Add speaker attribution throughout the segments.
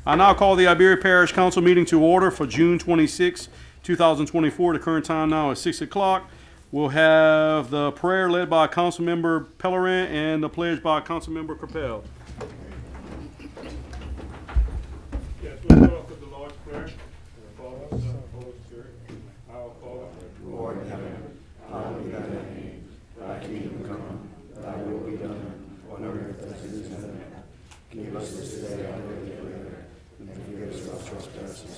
Speaker 1: I now call the Iberia Parish Council meeting to order for June 26, 2024. The current time now is 6 o'clock. We'll have the prayer led by Councilmember Pellerin and the pledge by Councilmember Capel.
Speaker 2: Yes, we'll start off with the Lord's Prayer. Father, Son, Holy Spirit. Our Father,
Speaker 3: Lord in heaven, hallowed be thy name. Thy kingdom come, thy will be done, on earth as it is in heaven. Give us this day our daily bread, and forgive us our trespasses,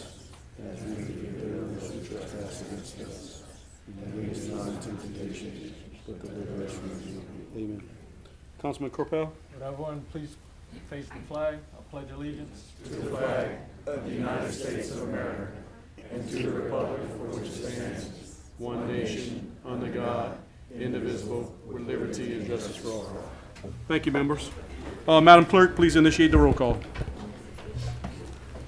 Speaker 3: as we forgive those who trespass against us. And lead us not into temptation, but deliver us from evil.
Speaker 1: Amen. Councilman Capel.
Speaker 4: Would everyone please face the flag? I'll pledge allegiance.
Speaker 3: To the flag of the United States of America, and to the republic for which it stands,
Speaker 1: One nation, under God, indivisible, with liberty and justice for all. Thank you, members. Madam Clerk, please initiate the roll call.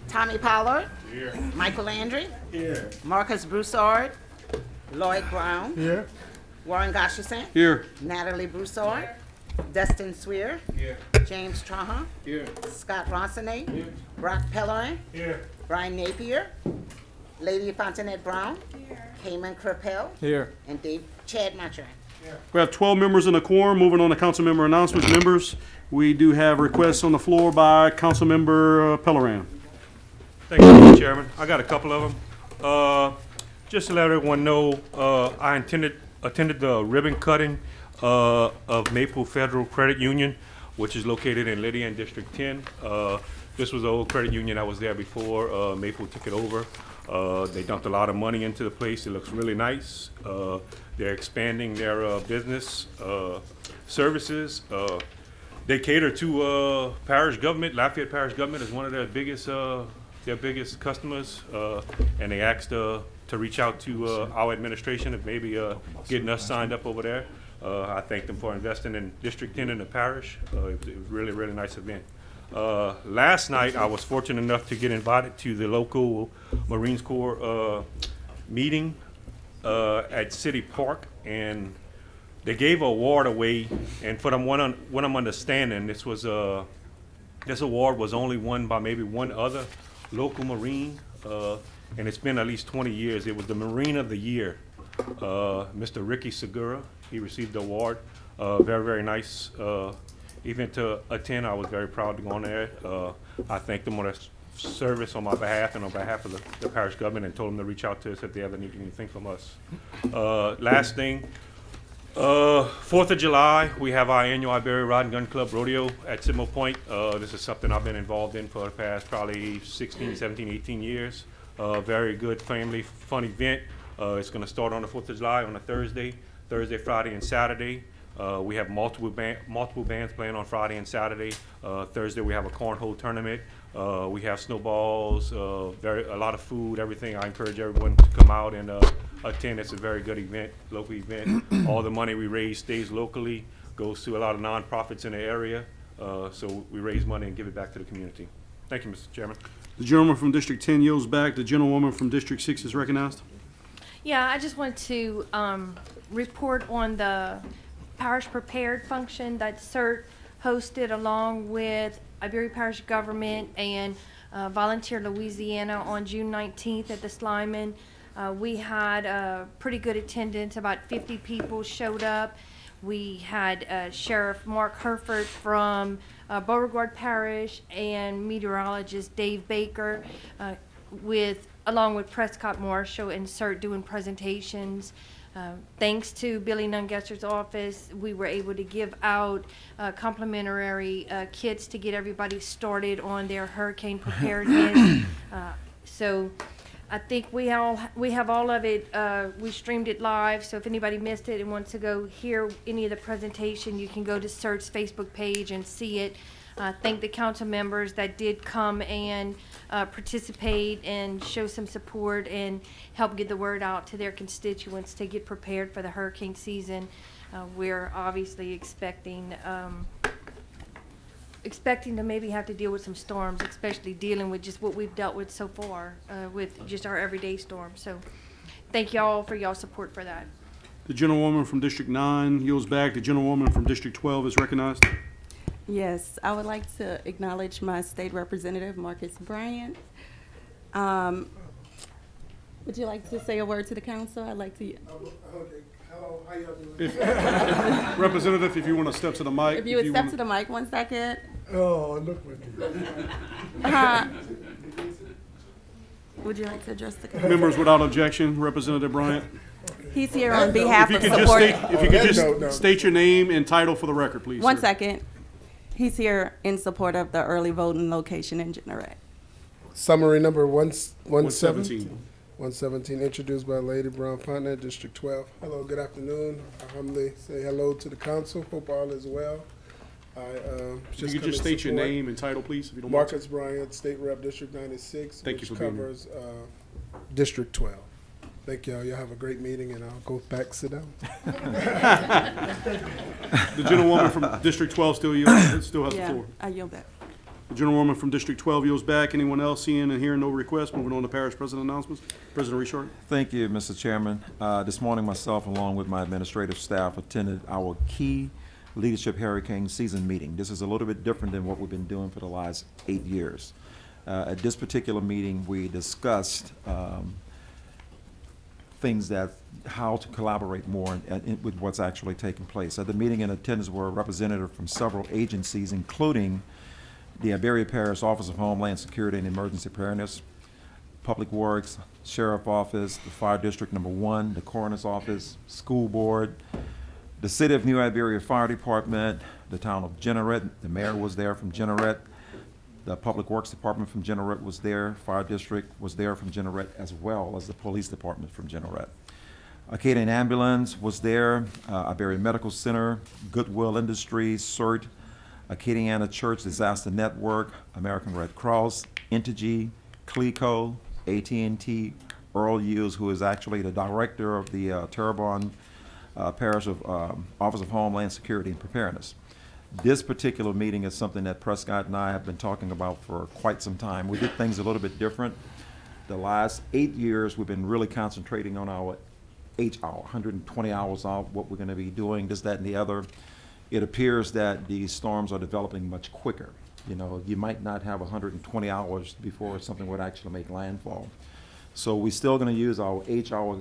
Speaker 5: Tommy Pollard. Here. Michael Landry.
Speaker 3: Here.
Speaker 5: Marcus Broussard. Lloyd Brown.
Speaker 4: Here.
Speaker 5: Warren Gosherson.
Speaker 1: Here.
Speaker 5: Natalie Broussard. Dustin Swear.
Speaker 2: Here.
Speaker 5: James Trahan.
Speaker 2: Here.
Speaker 5: Scott Ronsonate.
Speaker 2: Here.
Speaker 5: Brock Pellerin.
Speaker 2: Here.
Speaker 5: Brian Napier. Lady Fontanette Brown. Cayman Crapel.
Speaker 4: Here.
Speaker 5: And Chad Mathurin.
Speaker 1: We have 12 members in the quorum. Moving on to council member announcements. Members, we do have requests on the floor by Councilmember Pellerin.
Speaker 2: Thank you, Mr. Chairman. I got a couple of them. Just to let everyone know, I attended the ribbon cutting of Maple Federal Credit Union, which is located in Lydia in District 10. This was the old credit union that was there before Maple took it over. They dumped a lot of money into the place. It looks really nice. They're expanding their business services. They cater to parish government. Lafayette Parish Government is one of their biggest customers, and they asked to reach out to our administration of maybe getting us signed up over there. I thank them for investing in District 10 in the parish. It was really, really nice event. Last night, I was fortunate enough to get invited to the local Marines Corps meeting at City Park, and they gave an award away. And for what I'm understanding, this award was only won by maybe one other local Marine, and it's been at least 20 years. It was the Marine of the Year, Mr. Ricky Segura. He received the award. Very, very nice event to attend. I was very proud to go on there. I thanked them on their service on my behalf and on behalf of the parish government, and told them to reach out to us if they ever need anything from us. Last thing, 4th of July, we have our annual Iberia Rod and Gun Club Rodeo at Sidmo Point. This is something I've been involved in for the past probably 16, 17, 18 years. Very good family fun event. It's going to start on the 4th of July on a Thursday, Friday, and Saturday. We have multiple bands playing on Friday and Saturday. Thursday we have a cornhole tournament. We have snowballs, a lot of food, everything. I encourage everyone to come out and attend. It's a very good event, local event. All the money we raise stays locally, goes to a lot of nonprofits in the area. So we raise money and give it back to the community. Thank you, Mr. Chairman.
Speaker 1: The gentleman from District 10 yields back. The gentlewoman from District 6 is recognized.
Speaker 6: Yeah, I just want to report on the Parish Prepared function that CERT hosted along with Iberia Parish Government and Volunteer Louisiana on June 19th at the Slyman. We had a pretty good attendance. About 50 people showed up. We had Sheriff Mark Herford from Beauregard Parish and meteorologist Dave Baker along with Prescott Marshall and CERT doing presentations. Thanks to Billy Nungesser's office, we were able to give out complimentary kits to get everybody started on their hurricane preparedness. So I think we have all of it. We streamed it live, so if anybody missed it and wants to go hear any of the presentation, you can go to CERT's Facebook page and see it. Thank the council members that did come and participate and show some support and help get the word out to their constituents to get prepared for the hurricane season. We're obviously expecting to maybe have to deal with some storms, especially dealing with just what we've dealt with so far with just our everyday storms. So thank y'all for y'all support for that.
Speaker 1: The gentlewoman from District 9 yields back. The gentlewoman from District 12 is recognized.
Speaker 7: Yes, I would like to acknowledge my state representative, Marcus Bryant. Would you like to say a word to the council? I'd like to,
Speaker 3: Okay, hello, how y'all doing?
Speaker 1: Representative, if you want to step to the mic.
Speaker 7: if you would step
Speaker 1: wanna-
Speaker 7: to the mic 1 second.
Speaker 3: Oh, look what you.
Speaker 7: Would you like to address the council?
Speaker 1: Members without objection, Representative Bryant.
Speaker 7: He's here on behalf
Speaker 1: If you
Speaker 7: of
Speaker 1: could just
Speaker 7: support.
Speaker 1: state, if you could
Speaker 3: that
Speaker 1: just
Speaker 3: no.
Speaker 1: state your name and title for the record, please.
Speaker 7: 1
Speaker 1: sir.
Speaker 7: second. He's here in support of the early voting location in Jeanerette.
Speaker 3: Summary number
Speaker 1: 117.
Speaker 3: 117, introduced by Lady Brown Partner, District 12. Hello, good afternoon. I humbly say hello to the council. Hope all is well.
Speaker 1: If you could just state your name and title, please, if you don't mind.
Speaker 3: Marcus Bryant, State Rep, District 96,
Speaker 1: Thank you
Speaker 3: which
Speaker 1: for being here.
Speaker 3: covers District 12. Thank y'all. Y'all have a great meeting, and I'll go back sit down.
Speaker 1: The gentlewoman from District 12 still has the
Speaker 7: Yeah,
Speaker 1: floor.
Speaker 7: I yield back.
Speaker 1: The gentlewoman from District 12 yields back. Anyone else seeing and hearing no requests? Moving on to parish president announcements. President Richard.
Speaker 8: Thank you, Mr. Chairman. This morning, myself, along with my administrative staff, attended our key Leadership Hurricane Season meeting. This is a little bit different than what we've been doing for the last 8 years. At this particular meeting, we discussed things that, how to collaborate more with what's actually taking place. At the meeting, in attendance were representatives from several agencies, including the Iberia Parish Office of Homeland Security and Emergency Preparedness, Public Works, Sheriff Office, the Fire District Number 1, the Coroner's Office, School Board, the City of New Iberia Fire Department, the Town of Jeanerette. The mayor was there from Jeanerette. The Public Works Department from Jeanerette was there. Fire District was there from Jeanerette, as well as the Police Department from Jeanerette. Acadian Ambulance was there, Iberia Medical Center, Goodwill Industries, CERT, Acadiana Church Disaster Network, American Red Cross, Entergy, CLECO, AT&T, Earl Hughes, who is actually the director of the Terrebonne Parish of Office of Homeland Security and Preparedness. This particular meeting is something that Prescott and I have been talking about for quite some time. We did things a little bit different. The last 8 years, we've been really concentrating on our H-hour, 120 hours out, what we're going to be doing, this, that, and the other. It appears that these storms are developing much quicker. You know, you might not have 120 hours before something would actually make landfall. So we're still going to use our H-hour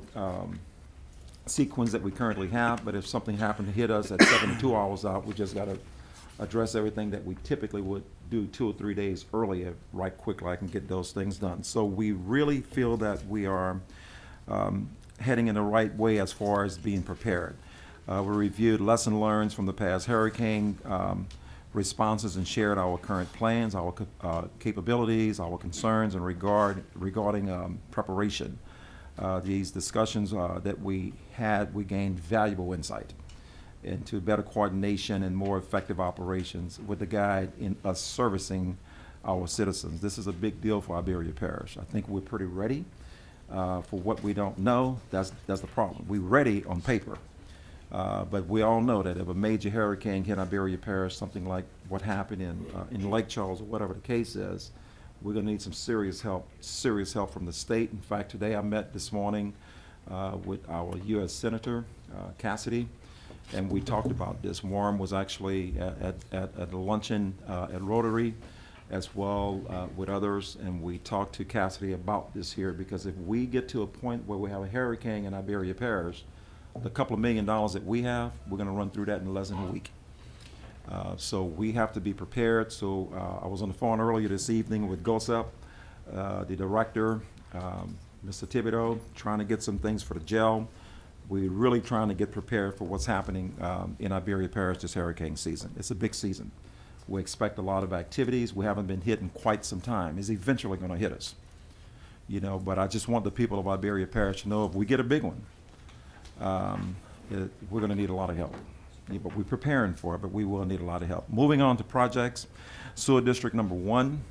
Speaker 8: sequence that we currently have, but if something happened to hit us at 72 hours out, we just got to address everything that we typically would do 2 or 3 days earlier, right quickly. I can get those things done. So we really feel that we are heading in the right way as far as being prepared. We reviewed lesson learned from the past hurricane responses and shared our current plans, our capabilities, our concerns, and regarding preparation. These discussions that we had, we gained valuable insight into better coordination and more effective operations with the guide in us servicing our citizens. This is a big deal for Iberia Parish. I think we're pretty ready for what we don't know. That's the problem. We're ready on paper. But we all know that if a major hurricane hit Iberia Parish, something like what happened in Lake Charles or whatever the case is, we're going to need some serious help from the state. In fact, today I met this morning with our U.S. Senator, Cassidy, and we talked about this. Warren was actually at a luncheon at Rotary, as well with others, and we talked to Cassidy about this here, because if we get to a point where we have a hurricane in Iberia Parish, the couple of $1 million that we have, we're going to run through that in less than a week. So we have to be prepared. So I was on the phone earlier this evening with GOSEP, the director, Mr. Thibodeau, trying to get some things for the jail. We're really trying to get prepared for what's happening in Iberia Parish this hurricane season. It's a big season. We expect a lot of activities. We haven't been hit in quite some time. It's eventually going to hit us, you know. But I just want the people of Iberia Parish to know if we get a big one, we're going to need a lot of help. Yeah, but we're preparing for it, but we will need a lot of help. Moving on to projects, Sewer District Number 1.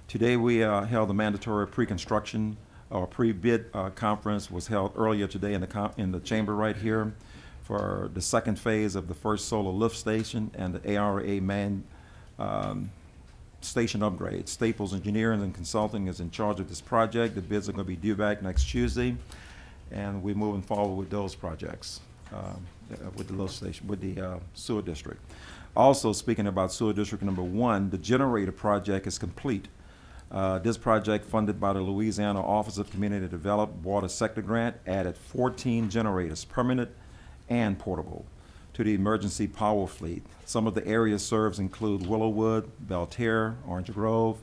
Speaker 8: Today we held a mandatory pre-construction or pre-bid conference was held earlier today in the chamber right here for the second phase of the first solar lift station and the ARA main station upgrade. Staples Engineering and Consulting is in charge of this project. The bids are going to be due back next Tuesday, and we're moving forward with those projects with the lift station, with the sewer district. Also, speaking about sewer district number 1, the generator project is complete. This project, funded by the Louisiana Office of Community Development Water Sector Grant, added 14 generators, permanent and portable, to the emergency power fleet. Some of the areas served include Willowwood, Belterre, Orange Grove,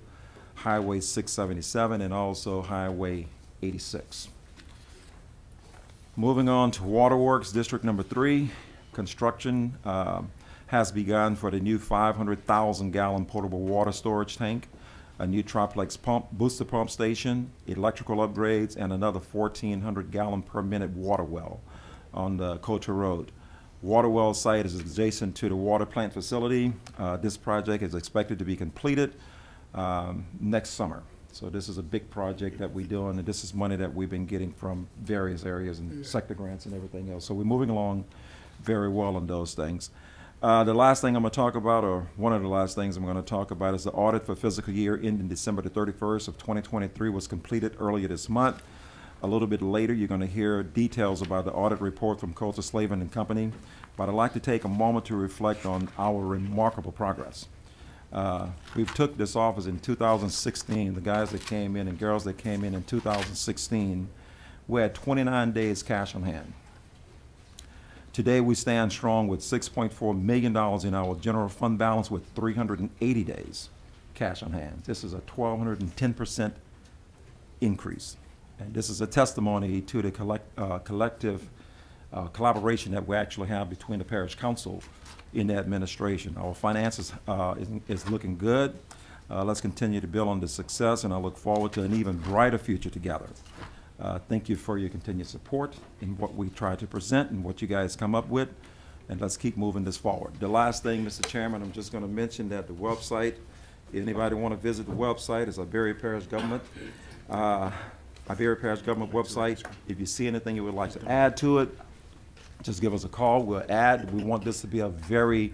Speaker 8: Highway 677, and also Highway 86. Moving on to Waterworks, District Number 3, construction has begun for the new 500,000-gallon portable water storage tank, a new triplex pump, booster pump station, electrical upgrades, and another 1,400-gallon per minute water well on the Coulter Road. Water well site is adjacent to the water plant facility. This project is expected to be completed next summer. So this is a big project that we're doing, and this is money that we've been getting from various areas and sector grants and everything else. So we're moving along very well on those things. The last thing I'm going to talk about, or one of the last things I'm going to talk about, is the audit for fiscal year ending December the 31st of 2023 was completed earlier this month. A little bit later, you're going to hear details about the audit report from Coulter Slavin and Company, but I'd like to take a moment to reflect on our remarkable progress. We've took this office in 2016. The guys that came in and girls that came in 2016, we had 29 days cash on hand. Today, we stand strong with $6.4 million in our general fund balance with 380 days cash on hand. This is a 1,210% increase. And this is a testimony to the collective collaboration that we actually have between the parish council in the administration. Our finances is looking good. Let's continue to build on this success, and I look forward to an even brighter future together. Thank you for your continued support in what we try to present and what you guys come up with, and let's keep moving this forward. The last thing, Mr. Chairman, I'm just going to mention that the website, anybody want to visit the website, is Iberia Parish Government. Iberia Parish Government website. If you see anything you would like to add to it, just give us a call. We'll add. We want this to be a very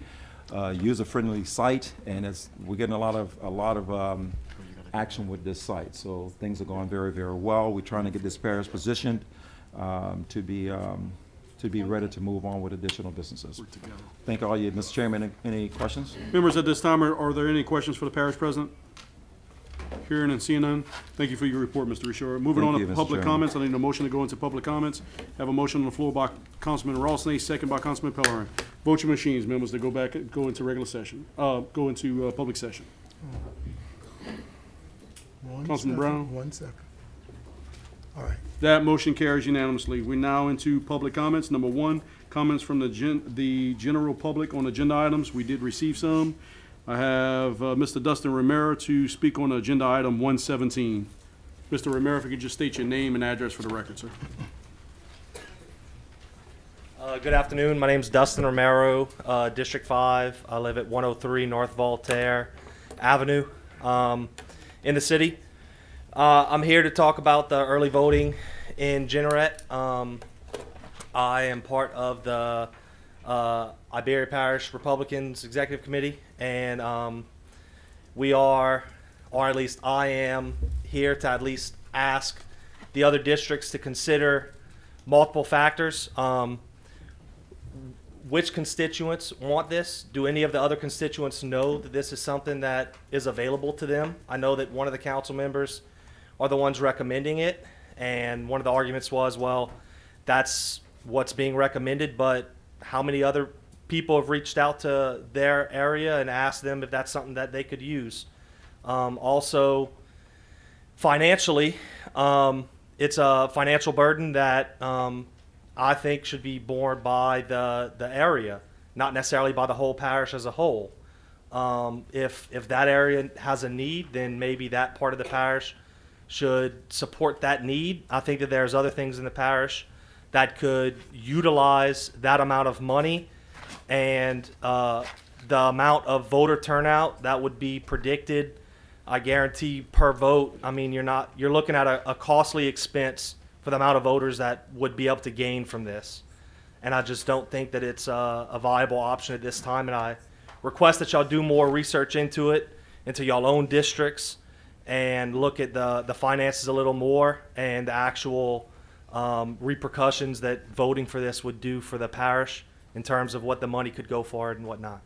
Speaker 8: user-friendly site, and we're getting a lot of action with this site. So things are going very, very well. We're trying to get this parish positioned to be ready to move on with additional businesses. Thank all you, Mr. Chairman. Any questions?
Speaker 1: Members, at this time, are there any questions for the parish president? Hearing and seeing none. Thank you for your report, Mr. Richard. Moving
Speaker 8: Thank
Speaker 1: on
Speaker 8: you,
Speaker 1: to
Speaker 8: Mr.
Speaker 1: public
Speaker 8: Chairman.
Speaker 1: comments. I need a motion to go into public comments. Have a motion on the floor by Councilman Rawlston, second by Councilman Pellerin. Vote your machines, members, to go into regular session, go into public session. Councilman Brown?
Speaker 3: 1 second. All right.
Speaker 1: That motion carries unanimously. We're now into public comments. Number 1, comments from the general public on agenda items. We did receive some. I have Mr. Dustin Romero to speak on agenda item 117. Mr. Romero, if you could just state your name and address for the record, sir.
Speaker 9: Good afternoon. My name's Dustin Romero, District 5. I live at 103 North Voltaire Avenue in the city. I'm here to talk about the early voting in Jeanerette. I am part of the Iberia Parish Republicans Executive Committee, and we are, or at least I am, here to at least ask the other districts to consider multiple factors. Which constituents want this? Do any of the other constituents know that this is something that is available to them? I know that one of the council members are the ones recommending it, and one of the arguments was, well, that's what's being recommended, but how many other people have reached out to their area and asked them if that's something that they could use? Also, financially, it's a financial burden that I think should be borne by the area, not necessarily by the whole parish as a whole. If that area has a need, then maybe that part of the parish should support that need. I think that there's other things in the parish that could utilize that amount of money and the amount of voter turnout that would be predicted. I guarantee per vote, I mean, you're looking at a costly expense for the amount of voters that would be able to gain from this. And I just don't think that it's a viable option at this time. And I request that y'all do more research into it, into y'all own districts, and look at the finances a little more and the actual repercussions that voting for this would do for the parish in terms of what the money could go for and whatnot.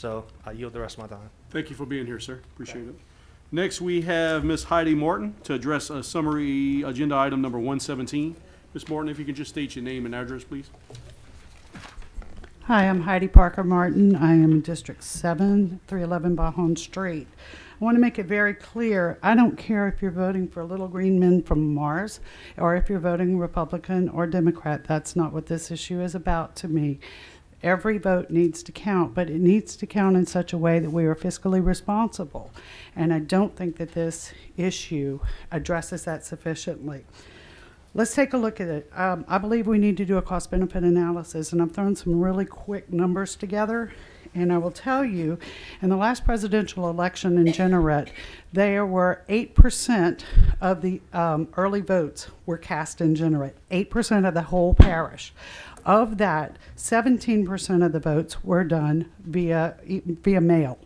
Speaker 9: So I yield the rest of my time.
Speaker 1: Thank you for being here, sir. Appreciate it. Next, we have Ms. Heidi Martin to address a summary agenda item number 117. Ms. Martin, if you can just state your name and address, please.
Speaker 10: Hi, I'm Heidi Parker Martin. I am in District 7, 311 Bahon Street. I want to make it very clear, I don't care if you're voting for little green men from Mars or if you're voting Republican or Democrat. That's not what this issue is about to me. Every vote needs to count, but it needs to count in such a way that we are fiscally responsible. And I don't think that this issue addresses that sufficiently. Let's take a look at it. I believe we need to do a cost-benefit analysis, and I've thrown some really quick numbers together. And I will tell you, in the last presidential election in Jeanerette, there were 8% of the early votes were cast in Jeanerette, 8% of the whole parish. Of that, 17% of the votes were done via mail.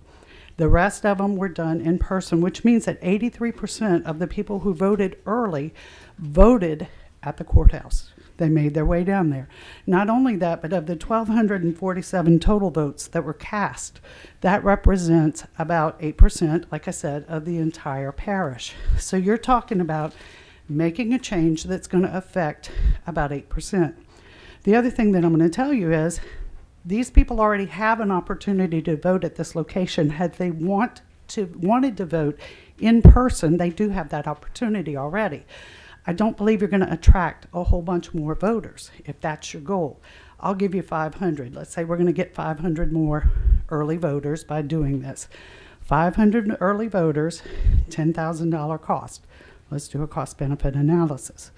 Speaker 10: The rest of them were done in person, which means that 83% of the people who voted early voted at the courthouse. They made their way down there. Not only that, but of the 1,247 total votes that were cast, that represents about 8%, like I said, of the entire parish. So you're talking about making a change that's going to affect about 8%. The other thing that I'm going to tell you is these people already have an opportunity to vote at this location. Had they wanted to vote in person, they do have that opportunity already. I don't believe you're going to attract a whole bunch more voters if that's your goal. I'll give you 500. Let's say we're going to get 500 more early voters by doing this. 500 early voters, $10,000 cost. Let's do a cost-benefit analysis.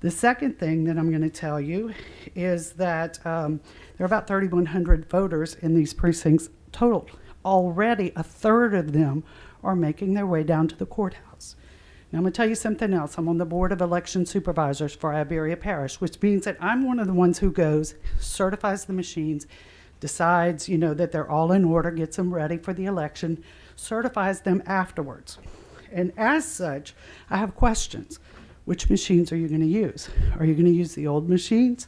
Speaker 10: The second thing that I'm going to tell you is that there are about 3,100 voters in these precincts total. Already a third of them are making their way down to the courthouse. Now I'm going to tell you something else. I'm on the Board of Election Supervisors for Iberia Parish, which means that I'm one of the ones who goes, certifies the machines, decides, that they're all in order, gets them ready for the election, certifies them afterwards. And as such, I have questions. Which machines are you going to use? Are you going to use the old machines?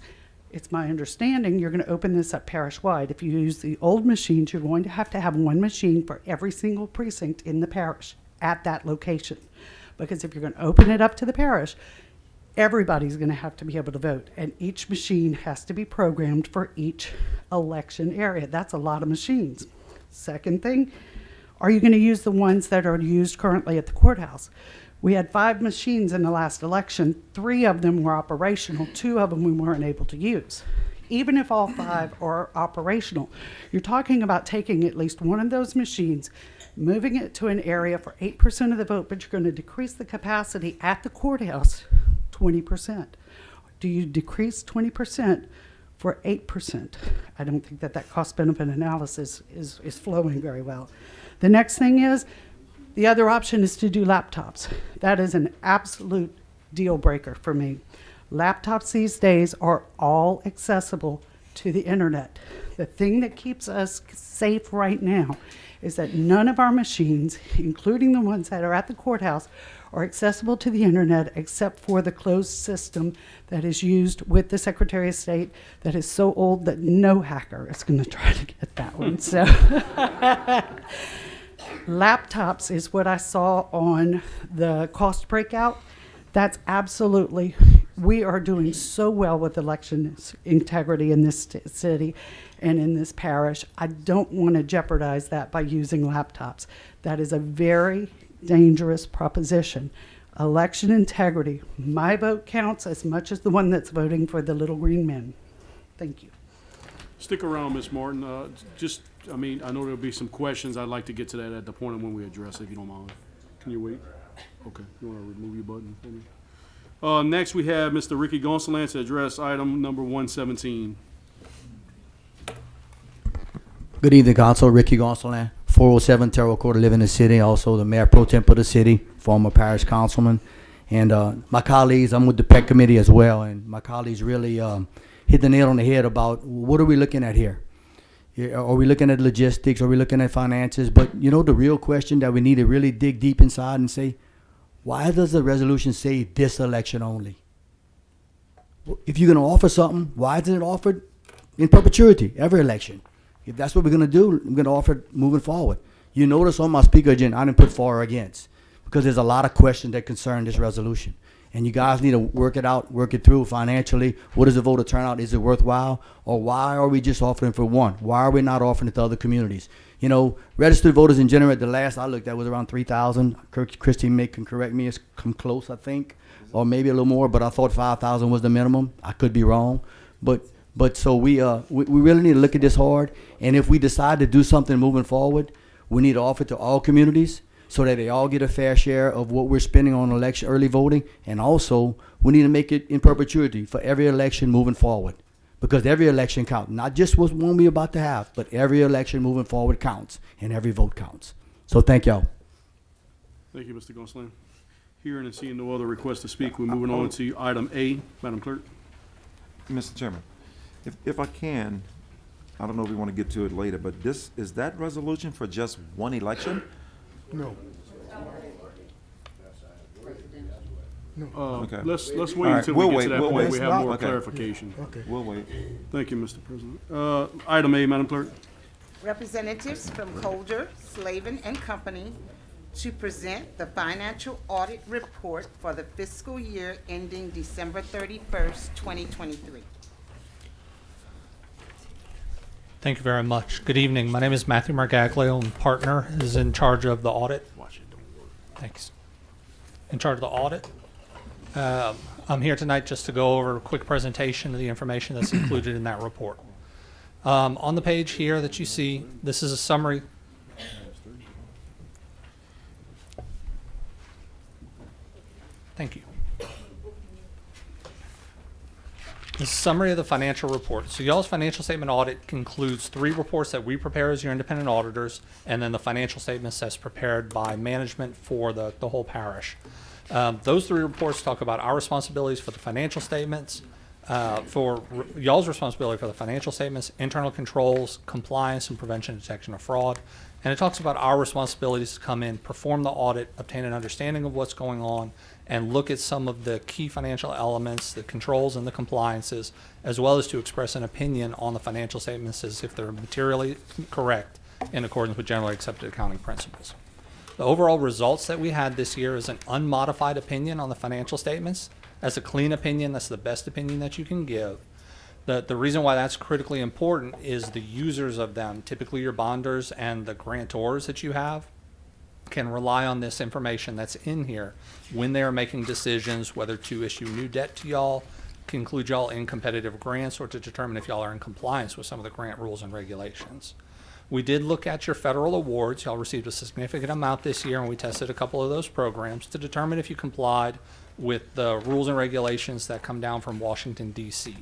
Speaker 10: It's my understanding you're going to open this up parish-wide. If you use the old machines, you're going to have one machine for every single precinct in the parish at that location. Because if you're going to open it up to the parish, everybody's going to have to be able to vote. And each machine has to be programmed for each election area. That's a lot of machines. Second thing, are you going to use the ones that are used currently at the courthouse? We had 5 machines in the last election. 3 of them were operational. 2 of them we weren't able to use. Even if all 5 are operational, you're talking about taking at least one of those machines, moving it to an area for 8% of the vote, but you're going to decrease the capacity at the courthouse 20%. Do you decrease 20% for 8%? I don't think that cost-benefit analysis is flowing very well. The next thing is, the other option is to do laptops. That is an absolute deal breaker for me. Laptops these days are all accessible to the internet. The thing that keeps us safe right now is that none of our machines, including the ones that are at the courthouse, are accessible to the internet except for the closed system that is used with the Secretary of State that is so old that no hacker is going to try to get that one. So laptops is what I saw on the cost breakout. That's absolutely, we are doing so well with election integrity in this city and in this parish. I don't want to jeopardize that by using laptops. That is a very dangerous proposition. Election integrity, my vote counts as much as the one that's voting for the little green men. Thank you.
Speaker 1: Stick around, Ms. Martin. I know there'll be some questions. I'd like to get to that at the point when we address it, if you don't mind. Can you wait? Okay. You want to remove your button for me? Next, we have Mr. Ricky Gonsalas to address item number 117.
Speaker 11: Good evening, Council. Ricky Gonsalas, 407 Terrell Court, live in the city. Also, the Mayor Pro Tem of the city, former parish councilman. And my colleagues, I'm with the PEC committee as well, and my colleagues really hit the nail on the head about what are we looking at here? Are we looking at logistics? Are we looking at finances? But, the real question that we need to really dig deep inside and say, why does the resolution say this election only? If you're going to offer something, why isn't it offered in perpetuity, every election? If that's what we're gonna do, I'm gonna offer it moving forward. You notice on my speaker agenda, I didn't put for or against, because there's a lot of questions that concern this resolution. And you guys need to work it out, work it through financially. What is the voter turnout? Is it worthwhile? Or why are we just offering for one? Why are we not offering it to other communities? You know, registered voters in general, at the last I looked at was around 3,000. Christy can correct me, it's come close, I think, or maybe a little more, but I thought 5,000 was the minimum. I could be wrong. But so we really need to look at this hard. And if we decide to do something moving forward, we need to offer it to all communities, so that they all get a fair share of what we're spending on election early voting. And also, we need to make it in perpetuity for every election moving forward, because every election counts, not just what one we're about to have, but every election moving forward counts, and every vote counts. So thank y'all.
Speaker 1: Thank you, Mr. Gosselin. Hearing and seeing no other requests to speak, we're moving on to item A. Madam Clerk.
Speaker 8: Mr. Chairman, if I can, I don't know if we want to get to it later, but is that resolution for just one election?
Speaker 3: No.
Speaker 8: Okay.
Speaker 1: Let's wait
Speaker 8: All right,
Speaker 1: until we
Speaker 8: we'll
Speaker 1: get
Speaker 8: wait,
Speaker 1: to that
Speaker 8: we'll
Speaker 1: point.
Speaker 8: wait.
Speaker 1: We have more
Speaker 8: Okay.
Speaker 1: clarification.
Speaker 3: Okay.
Speaker 8: We'll wait.
Speaker 1: Thank you, Mr. President. Item A, Madam Clerk.
Speaker 5: Representatives from Colder, Slavin and Company to present the financial audit report for the fiscal year ending December 31st, 2023.
Speaker 12: Thank you very much. Good evening. My name is Matthew Margaglio, and partner is in charge of the audit. Thanks. In charge of the audit. I'm here tonight just to go over a quick presentation of the information that's included in that report. On the page here that you see, this is a summary. Thank you. The summary of the financial report. So y'all's financial statement audit includes 3 reports that we prepare as your independent auditors, and then the financial statements that's prepared by management for the whole parish. Those 3 reports talk about our responsibilities for the financial statements, y'all's responsibility for the financial statements, internal controls, compliance, and prevention and detection of fraud. And it talks about our responsibilities to come in, perform the audit, obtain an understanding of what's going on, and look at some of the key financial elements, the controls and the compliances, as well as to express an opinion on the financial statements as if they're materially correct in accordance with generally accepted accounting principles. The overall results that we had this year is an unmodified opinion on the financial statements. That's a clean opinion. That's the best opinion that you can give. The reason why that's critically important is the users of them, typically your bonders and the grantors that you have, can rely on this information that's in here when they are making decisions whether to issue new debt to y'all, to include y'all in competitive grants, or to determine if y'all are in compliance with some of the grant rules and regulations. We did look at your federal awards. Y'all received a significant amount this year, and we tested a couple of those programs to determine if you complied with the rules and regulations that come down from Washington, D.C.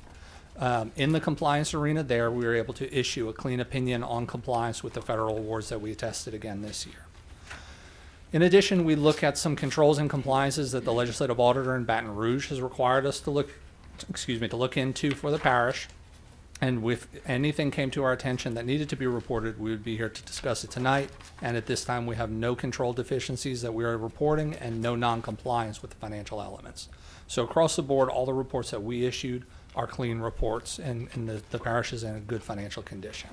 Speaker 12: In the compliance arena there, we were able to issue a clean opinion on compliance with the federal awards that we tested again this year. In addition, we look at some controls and compliances that the legislative auditor in Baton Rouge has required us to look into for the parish. And if anything came to our attention that needed to be reported, we would be here to discuss it tonight. And at this time, we have no control deficiencies that we are reporting and no non-compliance with the financial elements. So across the board, all the reports that we issued are clean reports, and the parish is in a good financial condition.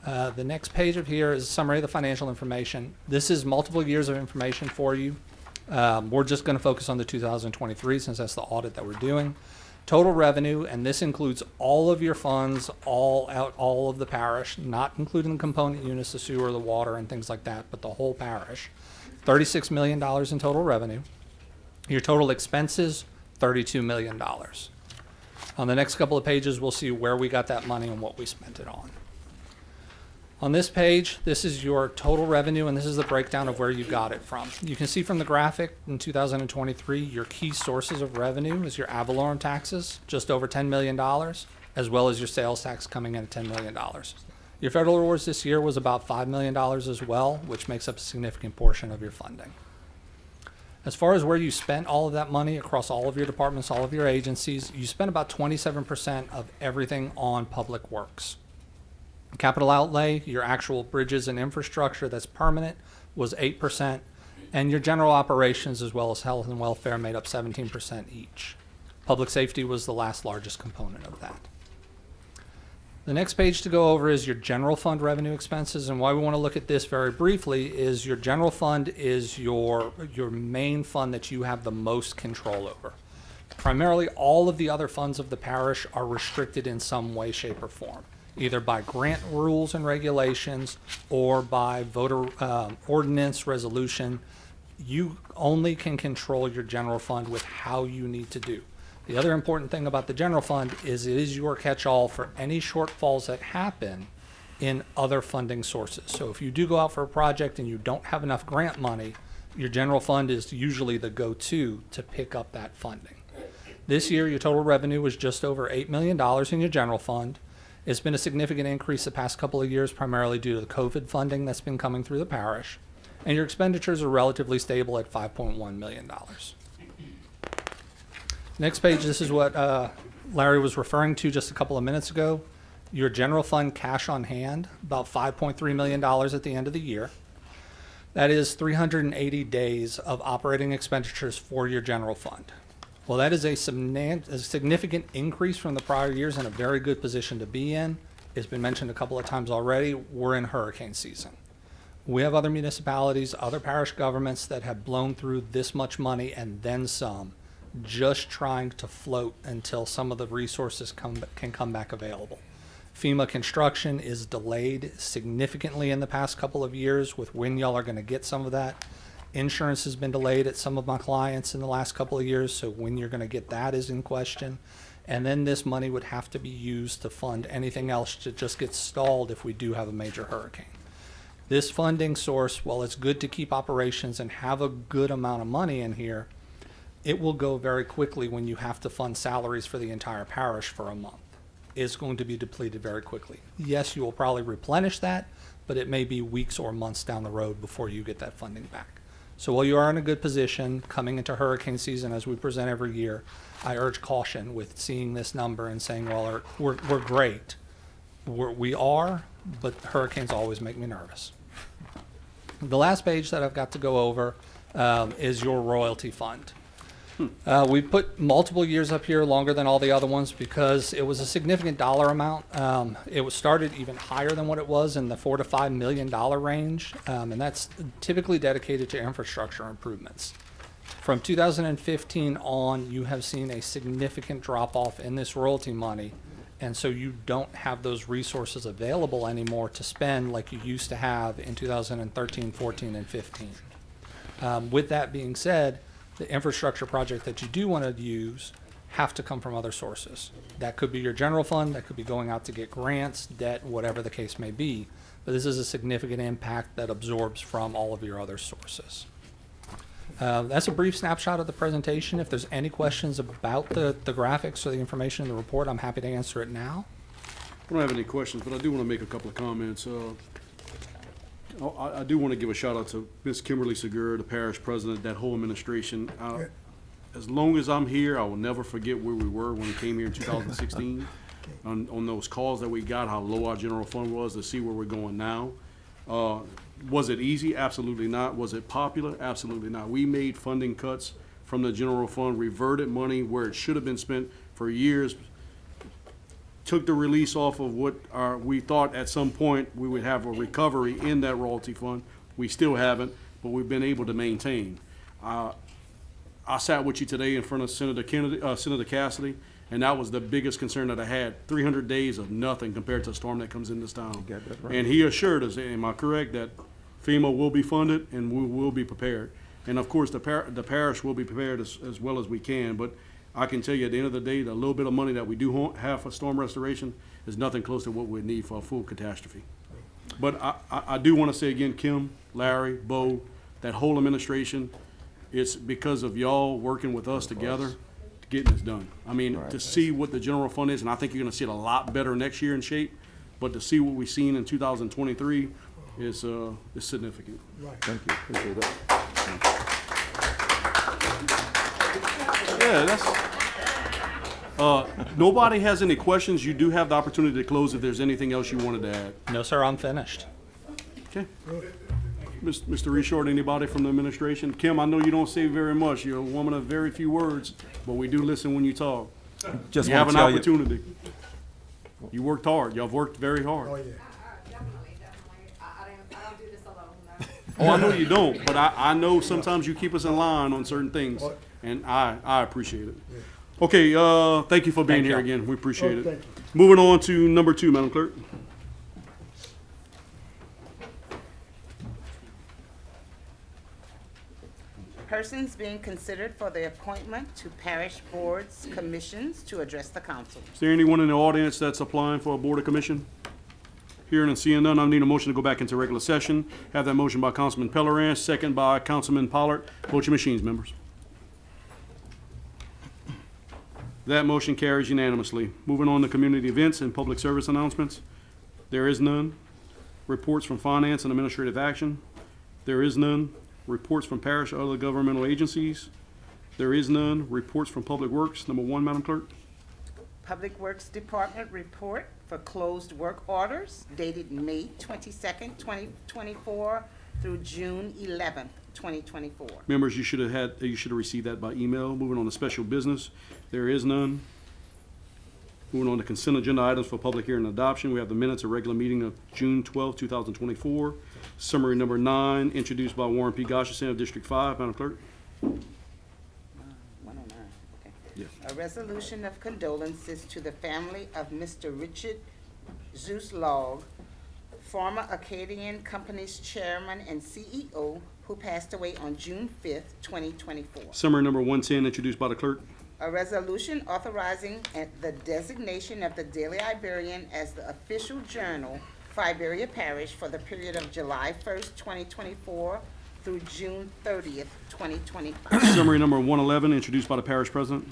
Speaker 12: The next page of here is a summary of the financial information. This is multiple years of information for you. We're just going to focus on the 2023 since that's the audit that we're doing. Total revenue, and this includes all of your funds, all of the parish, not including the component units, the sewer, the water, and things like that, but the whole parish. $36 million in total revenue. Your total expenses, $32 million. On the next couple of pages, we'll see where we got that money and what we spent it on. On this page, this is your total revenue, and this is the breakdown of where you got it from. You can see from the graphic in 2023, your key sources of revenue is your ad valorem taxes, just over $10 million, as well as your sales tax coming in at $10 million. Your federal awards this year was about $5 million as well, which makes up a significant portion of your funding. As far as where you spent all of that money across all of your departments, all of your agencies, you spent about 27% of everything on public works. Capital outlay, your actual bridges and infrastructure that's permanent, was 8%, and your general operations as well as health and welfare made up 17% each. Public safety was the last largest component of that. The next page to go over is your general fund revenue expenses, and why we want to look at this very briefly is your general fund is your main fund that you have the most control over. Primarily, all of the other funds of the parish are restricted in some way, shape, or form, either by grant rules and regulations or by voter ordinance resolution. You only can control your general fund with how you need to do. The other important thing about the general fund is it is your catch-all for any shortfalls that happen in other funding sources. So if you do go out for a project and you don't have enough grant money, your general fund is usually the go-to to pick up that funding. This year, your total revenue was just over $8 million in your general fund. It's been a significant increase the past couple of years, primarily due to the COVID funding that's been coming through the parish. And your expenditures are relatively stable at $5.1 million. Next page, this is what Larry was referring to just a couple of minutes ago. Your general fund cash on hand, about $5.3 million at the end of the year. That is 380 days of operating expenditures for your general fund. Well, that is a significant increase from the prior years and a very good position to be in. It's been mentioned a couple of times already, we're in hurricane season. We have other municipalities, other parish governments that have blown through this much money and then some, just trying to float until some of the resources can come back available. FEMA construction is delayed significantly in the past couple of years with when y'all are going to get some of that. Insurance has been delayed at some of my clients in the last couple of years, so when you're going to get that is in question. And then this money would have to be used to fund anything else that just gets stalled if we do have a major hurricane. This funding source, while it's good to keep operations and have a good amount of money in here, it will go very quickly when you have to fund salaries for the entire parish for a month. It's going to be depleted very quickly. Yes, you will probably replenish that, but it may be weeks or months down the road before you get that funding back. So while you are in a good position coming into hurricane season, as we present every year, I urge caution with seeing this number and saying, well, we're great. We are, but hurricanes always make me nervous. The last page that I've got to go over is your royalty fund. We put multiple years up here, longer than all the other ones, because it was a significant dollar amount. It was started even higher than what it was in the $4 to $5 million range, and that's typically dedicated to infrastructure improvements. From 2015 on, you have seen a significant drop-off in this royalty money, and so you don't have those resources available anymore to spend like you used to have in 2013, 14, and 15. With that being said, the infrastructure project that you do want to use have to come from other sources. That could be your general fund, that could be going out to get grants, debt, whatever the case may be. But this is a significant impact that absorbs from all of your other sources. That's a brief snapshot of the presentation. If there's any questions about the graphics or the information in the report, I'm happy to answer it now.
Speaker 1: I don't have any questions, but I do want to make a couple of comments. I do want to give a shout out to Ms. Kimberly Segura, the parish president, that whole administration. As long as I'm here, I will never forget where we were when we came here in 2016. On those calls that we got, how low our general fund was, to see where we're going now. Was it easy? Absolutely not. Was it popular? Absolutely not. We made funding cuts from the general fund, reverted money where it should have been spent for years, took the release off of what we thought at some point we would have a recovery in that royalty fund. We still haven't, but we've been able to maintain. I sat with you today in front of Senator Cassidy, and that was the biggest concern that I had. 300 days of nothing compared to a storm that comes in this town.
Speaker 8: You got that right.
Speaker 1: And he assured us, am I correct, that FEMA will be funded and we will be prepared. And of course, the parish will be prepared as well as we can, but I can tell you at the end of the day, the little bit of money that we do have for storm restoration is nothing close to what we need for a full catastrophe. But I do want to say again, Kim, Larry, Bo, that whole administration, it's because of y'all working with us together getting this done. I mean, to see what the general fund is, and I think you're going to see it a lot better next year in shape, but to see what we've seen in 2023 is significant.
Speaker 8: Thank you, appreciate that.
Speaker 1: Yeah, that's, nobody has any questions. You do have the opportunity to close if there's anything else you wanted to add.
Speaker 12: No, sir, I'm finished.
Speaker 1: Okay. Mr. Reshort, anybody from the administration? Kim, I know you don't say very much. You're a woman of very few words, but we do listen when you talk.
Speaker 8: Just
Speaker 1: You have
Speaker 8: want
Speaker 1: an
Speaker 8: to tell you,
Speaker 1: opportunity. You worked hard. Y'all have worked very hard.
Speaker 3: Oh, yeah.
Speaker 13: Definitely. I don't do this alone, no.
Speaker 1: Oh, I know you don't, but I know sometimes you keep us in line on certain things, and I appreciate it. Okay, thank you for being
Speaker 12: Thank
Speaker 1: here
Speaker 12: y'all.
Speaker 1: again. We appreciate
Speaker 3: Oh,
Speaker 1: it.
Speaker 3: thank you.
Speaker 1: Moving on to number 2, Madam Clerk.
Speaker 5: Persons being considered for the appointment to parish boards, commissions to address the council.
Speaker 1: Is there anyone in the audience that's applying for a board or commission? Hearing and seeing none, I need a motion to go back into regular session. Have that motion by Councilman Pellerin, second by Councilman Pollard. Vote your machines, members. That motion carries unanimously. Moving on to community events and public service announcements. There is none. Reports from finance and administrative action. There is none. Reports from parish or other governmental agencies. There is none. Reports from Public Works. Number 1, Madam Clerk.
Speaker 5: Public Works Department report for closed work orders dated May 22nd, 2024 through June 11th, 2024.
Speaker 1: Members, you should have received that by email. Moving on to special business. There is none. Moving on to consent agenda items for public hearing and adoption. We have the minutes of regular meeting of June 12, 2024. Summary number 9, introduced by Warren P. Goshenson of District 5. Madam Clerk.
Speaker 5: 109, okay.
Speaker 1: Yes.
Speaker 5: A resolution of condolences to the family of Mr. Richard Zeus Log, former Acadian Company's chairman and CEO, who passed away on June 5th, 2024.
Speaker 1: Summary number 110, introduced by the clerk.
Speaker 5: A resolution authorizing the designation of the Daily Iberian as the official journal for Iberia Parish for the period of July 1st, 2024 through June 30th, 2025.
Speaker 1: Summary number 111, introduced by the parish president.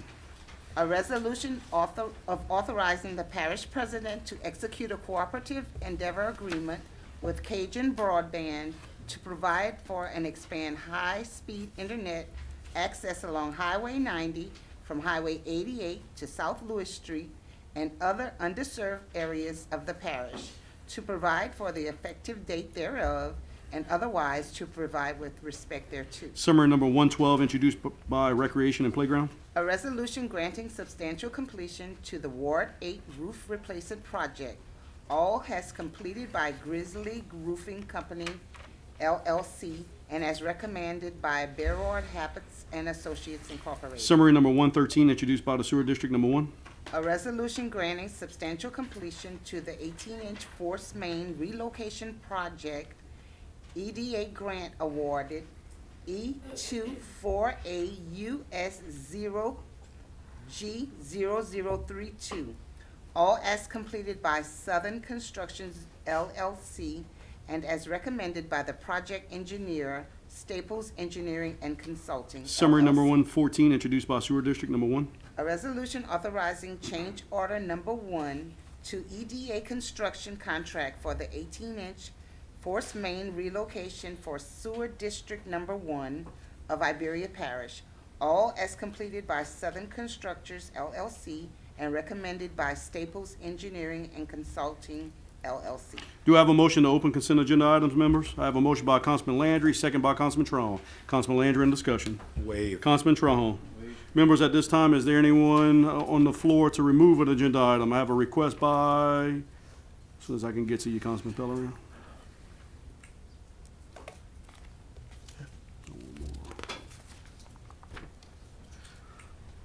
Speaker 5: A resolution authorizing the parish president to execute a cooperative endeavor agreement with Cajun Broadband to provide for and expand high-speed internet access along Highway 90 from Highway 88 to South Lewis Street and other underserved areas of the parish, to provide for the effective date thereof, and otherwise to provide with respect thereto.
Speaker 1: Summary number 112, introduced by Recreation and Playground.
Speaker 5: A resolution granting substantial completion to the Ward 8 roof replacement project. All has completed by Grizzly Roofing Company, LLC, and as recommended by Berard Habits and Associates Incorporated.
Speaker 1: Summary number 113, introduced by the Sewer District number 1.
Speaker 5: A resolution granting substantial completion to the 18-inch force main relocation project, EDA grant awarded, E24AUS0G0032. All as completed by Southern Constructions LLC and as recommended by the project engineer, Staples Engineering and Consulting.
Speaker 1: Summary number
Speaker 5: LLC.
Speaker 1: 114, introduced by Sewer District number 1.
Speaker 5: A resolution authorizing change order number 1 to EDA construction contract for the 18-inch force main relocation for Sewer District number 1 of Iberia Parish, all as completed by Southern Constructors LLC and recommended by Staples Engineering and Consulting LLC.
Speaker 1: Do I have a motion to open consent agenda items, members? I have a motion by Councilman Landry, second by Councilman Trahan. Councilman Landry in discussion.
Speaker 3: Waive.
Speaker 1: Councilman Trahan. Members, at this time, is there anyone on the floor to remove an agenda item? I have a request by, as soon as I can get to you, Councilman Pellerin.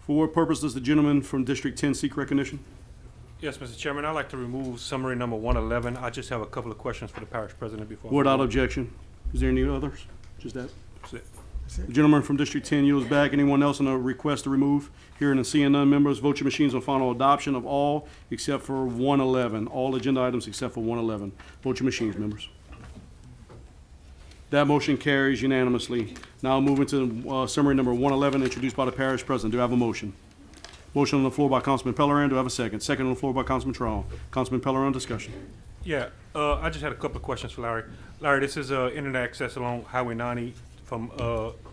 Speaker 1: For what purpose does the gentleman from District 10 seek recognition?
Speaker 2: Yes, Mr. Chairman, I'd like to remove summary number 111. I just have a couple of questions for the parish president before.
Speaker 1: Without objection. Is there any others? Just that?
Speaker 2: That's it.
Speaker 1: The gentleman from District 10 yields back. Anyone else on a request to remove? Hearing and seeing none, members, vote your machines on final adoption of all except for 111. All agenda items except for 111. Vote your machines, members. That motion carries unanimously. Now moving to summary number 111, introduced by the parish president. Do I have a motion? Motion on the floor by Councilman Pellerin. Do I have a second? Second on the floor by Councilman Trahan. Councilman Pellerin, discussion.
Speaker 2: Yeah, I just had a couple of questions for Larry. Larry, this is internet access along Highway 90 from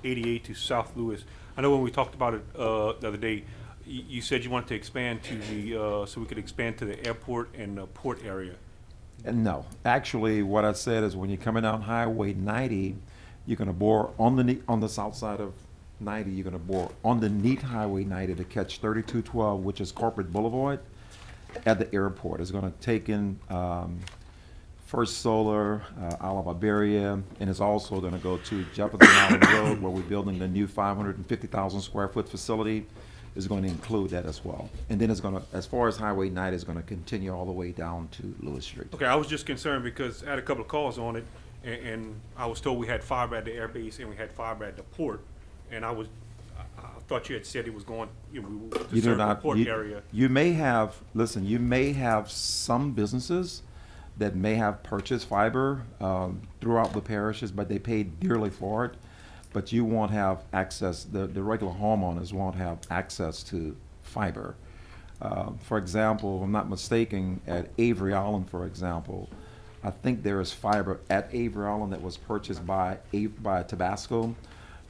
Speaker 2: 88 to South Lewis. I know when we talked about it the other day, you said you wanted to expand to the, so we could expand to the airport and port area.
Speaker 8: And no, actually, what I said is when you're coming down Highway 90, you're gonna bore on the south side of 90, you're gonna bore underneath Highway 90 to catch 3212, which is Corporate Boulevard. at the airport. It's gonna take in, First Solar, Isle of Iberia, and it's also gonna go to Jefferson Island Road, where we're building the new 550,000 square foot facility. Is going to include that as well. And then it's gonna, as far as Highway 9, it's gonna continue all the way down to Lewis Street.
Speaker 2: Okay, I was just concerned because I had a couple of calls on it, and I was told we had fiber at the airbase and we had fiber at the port, and I thought you had said it was going, we were to
Speaker 8: You do
Speaker 2: serve the
Speaker 8: not,
Speaker 2: port
Speaker 8: you,
Speaker 2: area.
Speaker 8: you may have, listen, you may have some businesses that may have purchased fiber throughout the parishes, but they paid dearly for it. But you won't have access, the regular homeowners won't have access to fiber. For example, if I'm not mistaken, at Avery Island, for example, I think there is fiber at Avery Island that was purchased by Tabasco.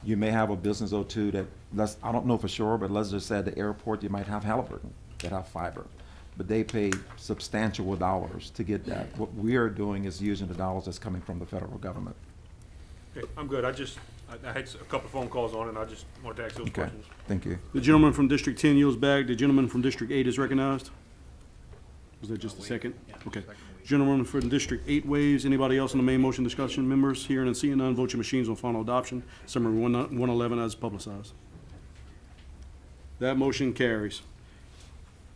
Speaker 8: You may have a business or two that, I don't know for sure, but let's just say at the airport, you might have Halliburton that have fiber. But they pay substantial dollars to get that. What we are doing is using the dollars that's coming from the federal government.
Speaker 2: Okay, I'm good. I had a couple of phone calls on it, and I just wanted to ask those
Speaker 8: Okay,
Speaker 2: questions.
Speaker 8: thank you.
Speaker 1: The gentleman from District 10 yields back. The gentleman from District 8 is recognized. Was that just a second? Okay. Gentleman from District 8 waives. Anybody else on the main motion discussion? Members, hearing and seeing none, vote your machines on final adoption. Summary 111 as publicized. That motion carries.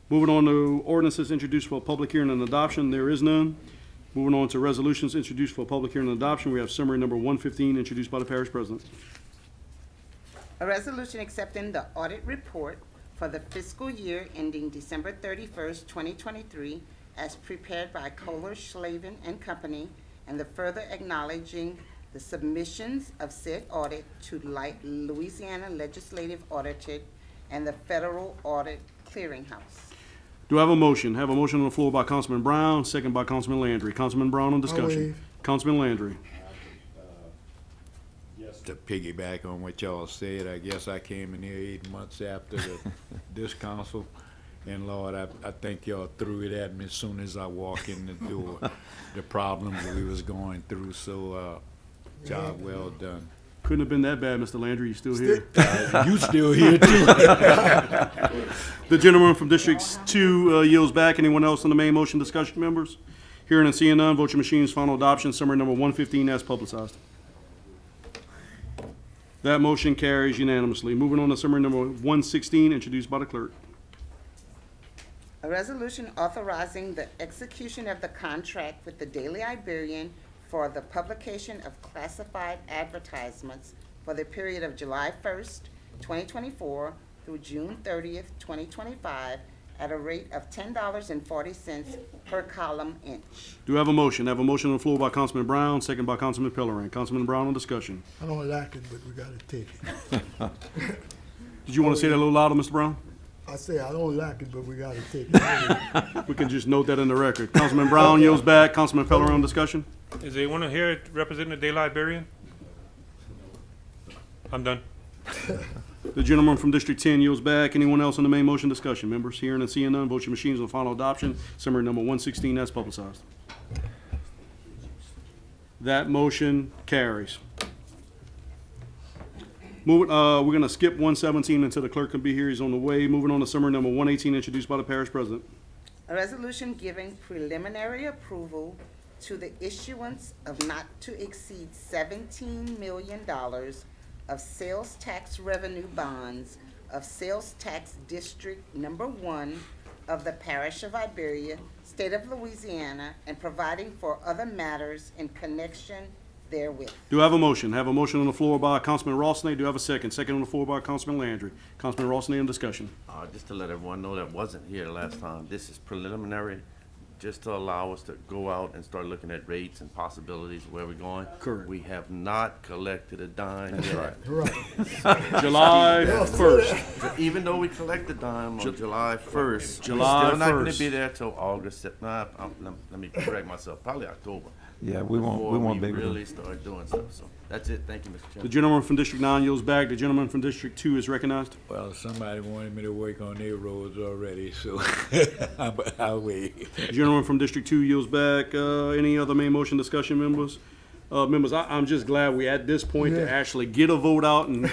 Speaker 1: Moving on to ordinances introduced for public hearing and adoption, there is none. Moving on to resolutions introduced for public hearing and adoption, we have summary number 115 introduced by the parish president.
Speaker 5: A resolution accepting the audit report for the fiscal year ending December 31st, 2023, as prepared by Kohler, Slavin and Company, and the further acknowledging the submissions of said audit to Louisiana Legislative Auditor and the Federal Audit Clearinghouse.
Speaker 1: Do I have a motion? Have a motion on the floor by Councilman Brown, second by Councilman Landry. Councilman Brown on discussion. Councilman Landry.
Speaker 3: To piggyback on what y'all said, I guess I came in here 8 months after this council, and Lord, I think y'all threw it at me as soon as I walk in the door, the problems we was going through, so, job well done.
Speaker 1: Couldn't have been that bad, Mr. Landry. You still here?
Speaker 3: You still here too.
Speaker 1: The gentleman from District 2 yields back. Anyone else on the main motion discussion, members? Hearing and seeing none, vote your machines, final adoption, summary number 115 as publicized. That motion carries unanimously. Moving on to summary number 116, introduced by the clerk.
Speaker 5: A resolution authorizing the execution of the contract with the Daily Iberian for the publication of classified advertisements for the period of July 1st, 2024 through June 30th, 2025, at a rate of $10.40 per column inch.
Speaker 1: Do I have a motion? I have a motion on the floor by Councilman Brown, second by Councilman Pellerin. Councilman Brown on discussion.
Speaker 14: I don't like it, but we gotta take it.
Speaker 1: Did you want to say that a little louder, Mr. Brown?
Speaker 14: I say I don't like it, but we gotta take it.
Speaker 1: We can just note that in the record. Councilman Brown yields back. Councilman Pellerin on discussion.
Speaker 2: Is there anyone here representing the Daily Iberian? I'm done.
Speaker 1: The gentleman from District 10 yields back. Anyone else on the main motion discussion? Members, hearing and seeing none, vote your machines on final adoption. Summary number 116 as publicized. That motion carries. We're going to skip 117 until the clerk can be here. He's on the way. Moving on to summary number 118 introduced by the parish president.
Speaker 5: A resolution giving preliminary approval to the issuance of not to exceed $17 million of sales tax revenue bonds of Sales Tax District Number 1 of the Parish of Iberia, State of Louisiana, and providing for other matters in connection therewith.
Speaker 1: Do I have a motion? I have a motion on the floor by Councilman Rossney. Do I have a second? Second on the floor by Councilman Landry. Councilman Rossney on discussion.
Speaker 15: Just to let everyone know that wasn't here last time, this is preliminary, just to allow us to go out and start looking at rates and possibilities of where we're going.
Speaker 1: Correct.
Speaker 15: We have not collected a dime yet.
Speaker 1: July 1st.
Speaker 15: So even though we collect a dime on July 1st,
Speaker 1: July
Speaker 15: we're still not gonna
Speaker 1: 1st.
Speaker 15: be there till August, let me correct myself, probably October.
Speaker 8: Yeah, we won't be able
Speaker 15: Before we
Speaker 8: to.
Speaker 15: really start doing stuff, so that's it, thank you, Mr.
Speaker 1: The
Speaker 15: Chairman.
Speaker 1: gentleman from District 9 yields back. The gentleman from District 2 is recognized.
Speaker 3: Well, somebody wanted me to work on their roads already, so I'll wait.
Speaker 1: The gentleman from District 2 yields back. Any other main motion discussion, members? Members, I'm just glad we're at this point to
Speaker 14: Yeah.
Speaker 1: actually get a vote out and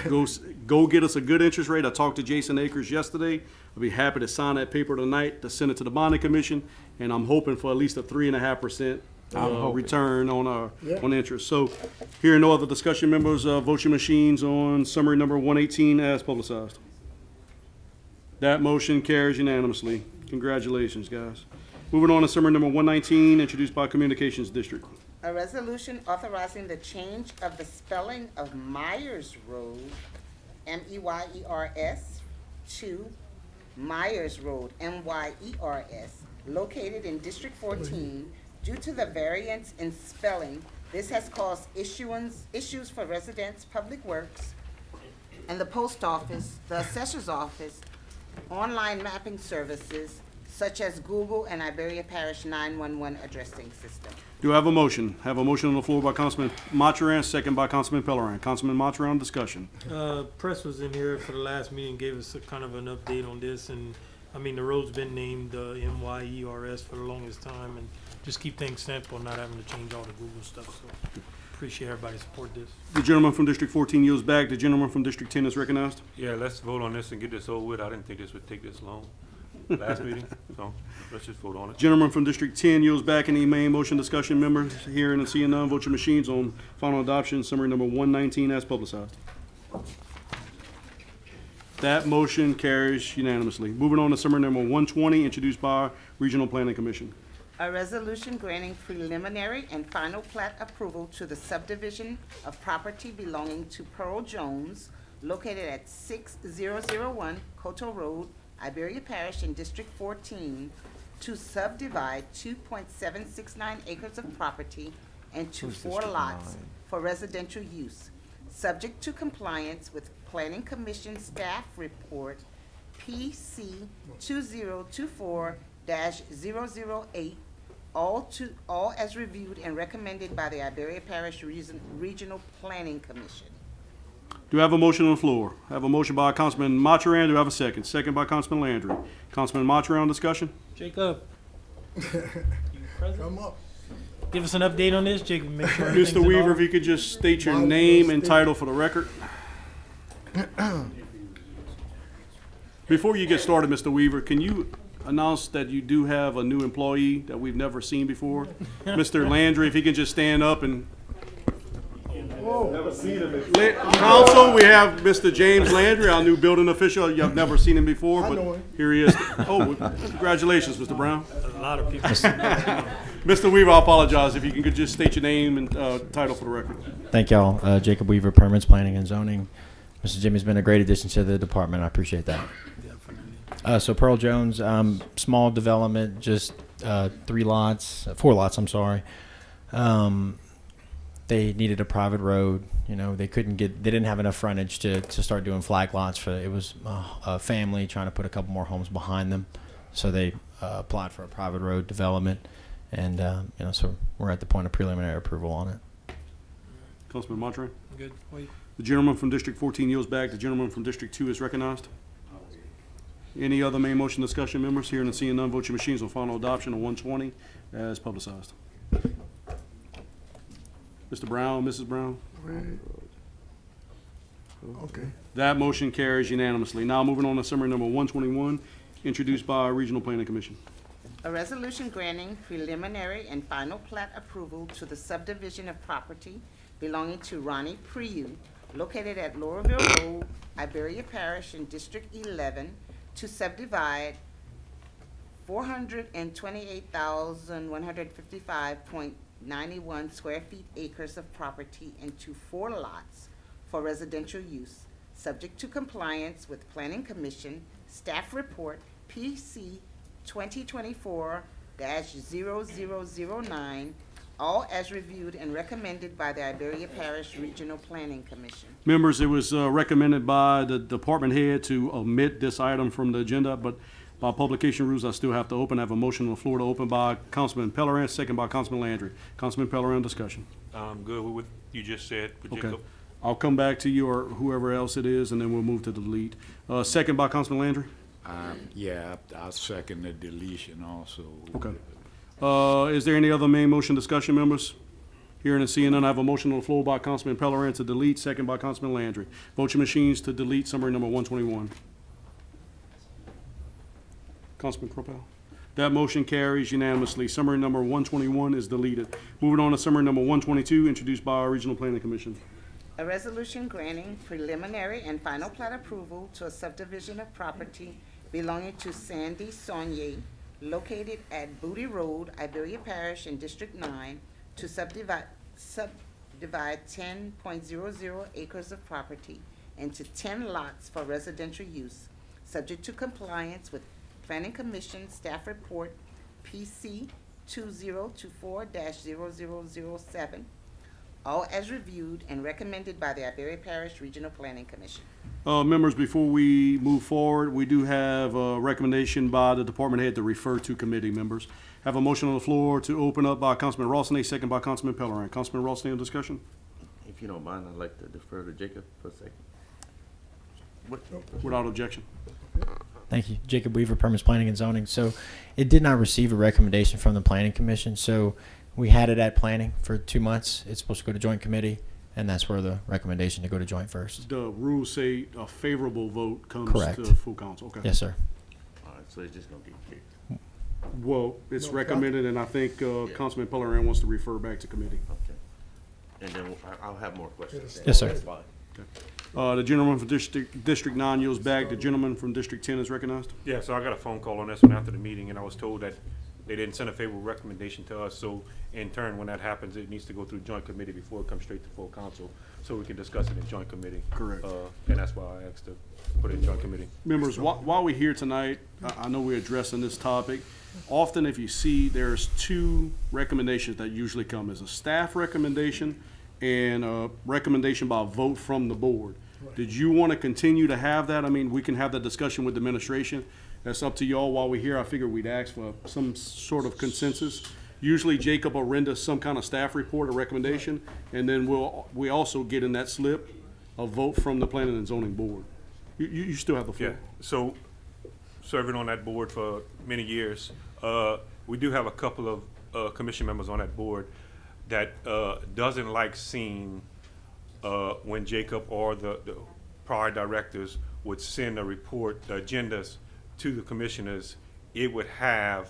Speaker 1: go get us a good interest rate. I talked to Jason Akers yesterday. I'll be happy to sign that paper tonight to send it to the bonding commission, and I'm hoping for at least a 3.5% return on
Speaker 14: Yeah.
Speaker 1: on interest. So, hearing no other discussion, members, vote your machines on summary number 118 as publicized. That motion carries unanimously. Congratulations, guys. Moving on to summary number 119, introduced by Communications District.
Speaker 5: A resolution authorizing the change of the spelling of Myers Road, M-E-Y-E-R-S, to Myers Road, M-Y-E-R-S, located in District 14. Due to the variance in spelling, this has caused issues for residents, Public Works, and the post office, the assessor's office, online mapping services such as Google and Iberia Parish 911 addressing system.
Speaker 1: Do I have a motion? Have a motion on the floor by Councilman Mathurin, second by Councilman Pellerin. Councilman Mathurin, discussion.
Speaker 16: Press was in here for the last meeting, gave us a kind of an update on this, and, I mean, the road's been named, M-Y-E-R-S for the longest time, and just keep things simple, not having to change all the Google stuff, so appreciate everybody support this.
Speaker 1: The gentleman from District 14 yields back. The gentleman from District 10 is recognized.
Speaker 2: Yeah, let's vote on this and get this over with. I didn't think this would take this long last meeting, so let's just vote on it.
Speaker 1: Gentleman from District 10 yields back. Any main motion discussion, members? Hearing and seeing none, vote your machines on final adoption, summary number 119 as publicized. That motion carries unanimously. Moving on to summary number 120, introduced by Regional Planning Commission.
Speaker 5: A resolution granting preliminary and final plat approval to the subdivision of property belonging to Pearl Jones located at 6001 Coto Road, Iberia Parish in District 14, to subdivide 2.769 acres of property into 4 lots for residential use, subject to compliance with Planning Commission Staff Report PC 2024-008, all as reviewed and recommended by the Iberia Parish Regional Planning Commission.
Speaker 1: Do I have a motion on the floor? I have a motion by Councilman Mathurin. Do I have a second? Second by Councilman Landry. Councilman Mathurin, discussion?
Speaker 16: Jacob, you present?
Speaker 14: Come up.
Speaker 16: Give us an update on this, Jacob, make sure everything's
Speaker 1: Mr.
Speaker 16: in
Speaker 1: Weaver,
Speaker 16: order.
Speaker 1: if you could just state your
Speaker 14: Might as well
Speaker 1: name and
Speaker 14: state-
Speaker 1: title for the record. Before you get started, Mr. Weaver, can you announce that you do have a new employee that we've never seen before? Mr. Landry, if he can just stand up and. Council, we have Mr. James Landry, our new building official. You've never seen him before,
Speaker 14: I know
Speaker 1: but
Speaker 14: him.
Speaker 1: here he is. Oh, congratulations, Mr. Brown.
Speaker 16: A lot of people.
Speaker 1: Mr. Weaver, I apologize if you can just state your name and title for the record.
Speaker 17: Thank y'all. Jacob Weaver, Permits, Planning, and Zoning. Mr. Jimmy's been a great addition to the department. I appreciate that. So Pearl Jones, small development, just 4 lots, I'm sorry. They needed a private road. You know, they didn't have enough frontage to start doing flag lots. It was a family trying to put a couple more homes behind them. So they applied for a private road development. And, so we're at the point of preliminary approval on it.
Speaker 1: Councilman Mathurin.
Speaker 16: Good, wait.
Speaker 1: The gentleman from District 14 yields back. The gentleman from District 2 is recognized. Any other main motion discussion, members? Hearing and seeing none, vote your machines on final adoption of 120 as publicized. Mr. Brown, Mrs. Brown?
Speaker 14: Okay.
Speaker 1: That motion carries unanimously. Now moving on to summary number 121, introduced by Regional Planning Commission.
Speaker 5: A resolution granting preliminary and final plat approval to the subdivision of property belonging to Ronnie Priu, located at Laurelville Road, Iberia Parish in District 11, to subdivide 428,155.91 square feet acres of property into 4 lots for residential use, subject to compliance with Planning Commission Staff Report PC 2024-0009, all as reviewed and recommended by the Iberia Parish Regional Planning Commission.
Speaker 1: Members, it was recommended by the department head to omit this item from the agenda, but by publication rules, I still have to open. I have a motion on the floor to open by Councilman Pellerin, second by Councilman Landry. Councilman Pellerin, discussion.
Speaker 2: I'm good with what you just said,
Speaker 1: Okay.
Speaker 2: Jacob.
Speaker 1: I'll come back to you or whoever else it is, and then we'll move to delete. Second by Councilman Landry.
Speaker 3: Yeah, I'll second the deletion also.
Speaker 1: Okay. Is there any other main motion discussion, members? Hearing and seeing none, I have a motion on the floor by Councilman Pellerin to delete, second by Councilman Landry. Vote your machines to delete summary number 121. Councilman Cropel. That motion carries unanimously. Summary number 121 is deleted. Moving on to summary number 122, introduced by our Regional Planning Commission.
Speaker 5: A resolution granting preliminary and final plat approval to a subdivision of property belonging to Sandy Saunier, located at Booty Road, Iberia Parish in District 9, to subdivide 10.00 acres of property into 10 lots for residential use, subject to compliance with Planning Commission Staff Report PC 2024-0007, all as reviewed and recommended by the Iberia Parish Regional Planning Commission.
Speaker 1: Members, before we move forward, we do have a recommendation by the department head to refer to committee members. Have a motion on the floor to open up by Councilman Ralston, second by Councilman Pellerin. Councilman Ralston, on discussion?
Speaker 15: If you don't mind, I'd like to defer to Jacob for a second.
Speaker 1: Without objection.
Speaker 17: Thank you. Jacob Weaver, Permits Planning and Zoning. So it did not receive a recommendation from the Planning Commission. So we had it at planning for 2 months. It's supposed to go to joint committee, and that's where the recommendation to go to joint first.
Speaker 1: The rules say a favorable vote comes
Speaker 17: Correct.
Speaker 1: to full council. Okay.
Speaker 17: Yes, sir.
Speaker 15: All right, so it's just gonna get kicked.
Speaker 1: Well, it's
Speaker 14: No,
Speaker 1: recommended, and I think Councilman Pellerin wants to refer back to committee.
Speaker 15: Okay. And then I'll have more questions.
Speaker 17: Yes, sir.
Speaker 15: That's fine.
Speaker 1: The gentleman from District 9 yields back. The gentleman from District 10 is recognized.
Speaker 2: Yeah, so I got a phone call on this one after the meeting, and I was told that they didn't send a favorable recommendation to us, so in turn, when that happens, it needs to go through joint committee before it comes straight to full council, so we can discuss it in joint committee.
Speaker 1: Correct.
Speaker 2: And that's why I asked to put it in joint committee.
Speaker 1: Members, while we're here tonight, I know we're addressing this topic. Often if you see, there's two recommendations that usually come, as a staff recommendation and a recommendation by vote from the board. Did you want to continue to have that? I mean, we can have that discussion with the administration. That's up to y'all. While we're here, I figured we'd ask for some sort of consensus. Usually Jacob will render some kind of staff report or recommendation, and then we also get in that slip a vote from the planning and zoning board. You still have the floor.
Speaker 2: Yeah, so serving on that board for many years, we do have a couple of commission members on that board that doesn't like seeing when Jacob or the prior directors would send a report, the agendas to the commissioners, it would have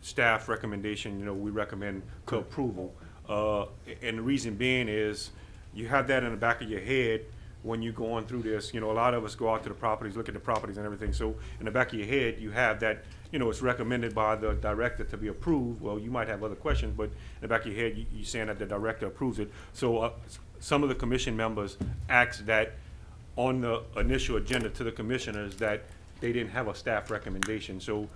Speaker 2: staff recommendation, we recommend to approval. And the reason being is you have that in the back of your head when you're going through this. A lot of us go out to the properties, look at the properties and everything. So in the back of your head, you have that, it's recommended by the director to be approved. Well, you might have other questions, but in the back of your head, you're saying that the director approves it. So some of the commission members asked that on the initial agenda to the commissioners that they didn't have a staff recommendation. So,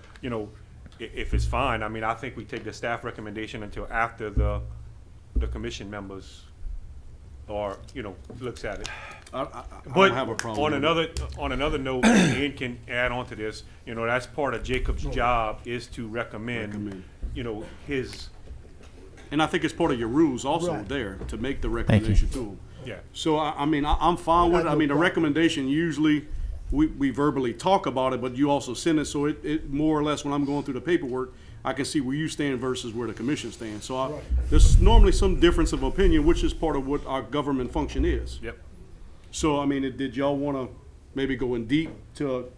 Speaker 2: if it's fine, I think we take the staff recommendation until after the commission members or, looks at it.
Speaker 1: I don't have a problem.
Speaker 2: On another note, Ian can add on to this, that's part of Jacob's job is to recommend. His.
Speaker 1: And I think it's part of your rules also
Speaker 14: Right.
Speaker 1: there to make the recommendation to them.
Speaker 2: Yeah.
Speaker 1: So, I'm fine with it. The recommendation, usually, we verbally talk about it, but you also send it, so it more or less, when I'm going through the paperwork, I can see where you stand versus where the commission stands. So there's normally some difference of opinion, which is part of what our government function is.
Speaker 2: Yep.
Speaker 1: So, did y'all want to maybe go in deep to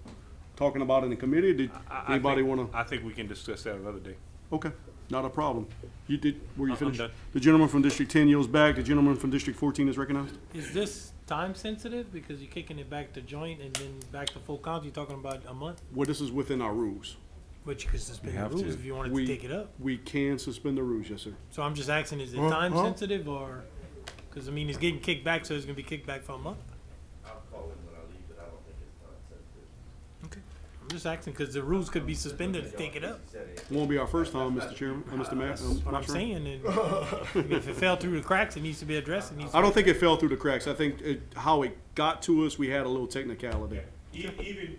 Speaker 1: talking about it in committee? Did anybody want to?
Speaker 2: I think we can discuss that another day.
Speaker 1: Okay, not a problem. Were you
Speaker 2: I'm
Speaker 1: finished?
Speaker 2: done.
Speaker 1: The gentleman from District 10 yields back. The gentleman from District 14 is recognized.
Speaker 16: Is this time sensitive because you're kicking it back to joint and then back to full council? You're talking about a month,
Speaker 1: Well, this is within our rules.
Speaker 16: but you could suspend the
Speaker 8: have
Speaker 16: rules
Speaker 8: to.
Speaker 16: if you wanted to take it up.
Speaker 1: We can suspend the rules, yes, sir.
Speaker 16: So I'm just asking, is it
Speaker 14: Huh?
Speaker 16: time
Speaker 14: Huh?
Speaker 16: sensitive or? Because it's getting kicked back, so it's gonna be kicked back for a month.
Speaker 15: I'll call him when I leave, but I don't think it's time sensitive.
Speaker 16: Okay. I'm just asking because the rules could be suspended to take it up.
Speaker 1: Won't be our first time, Mr. Chairman, Mr. Matt.
Speaker 16: That's what I'm saying. And if it fell through the cracks, it needs to be addressed. It needs.
Speaker 1: I don't think it fell through the cracks. I think how it got to us, we had a little technicality.
Speaker 2: Even if we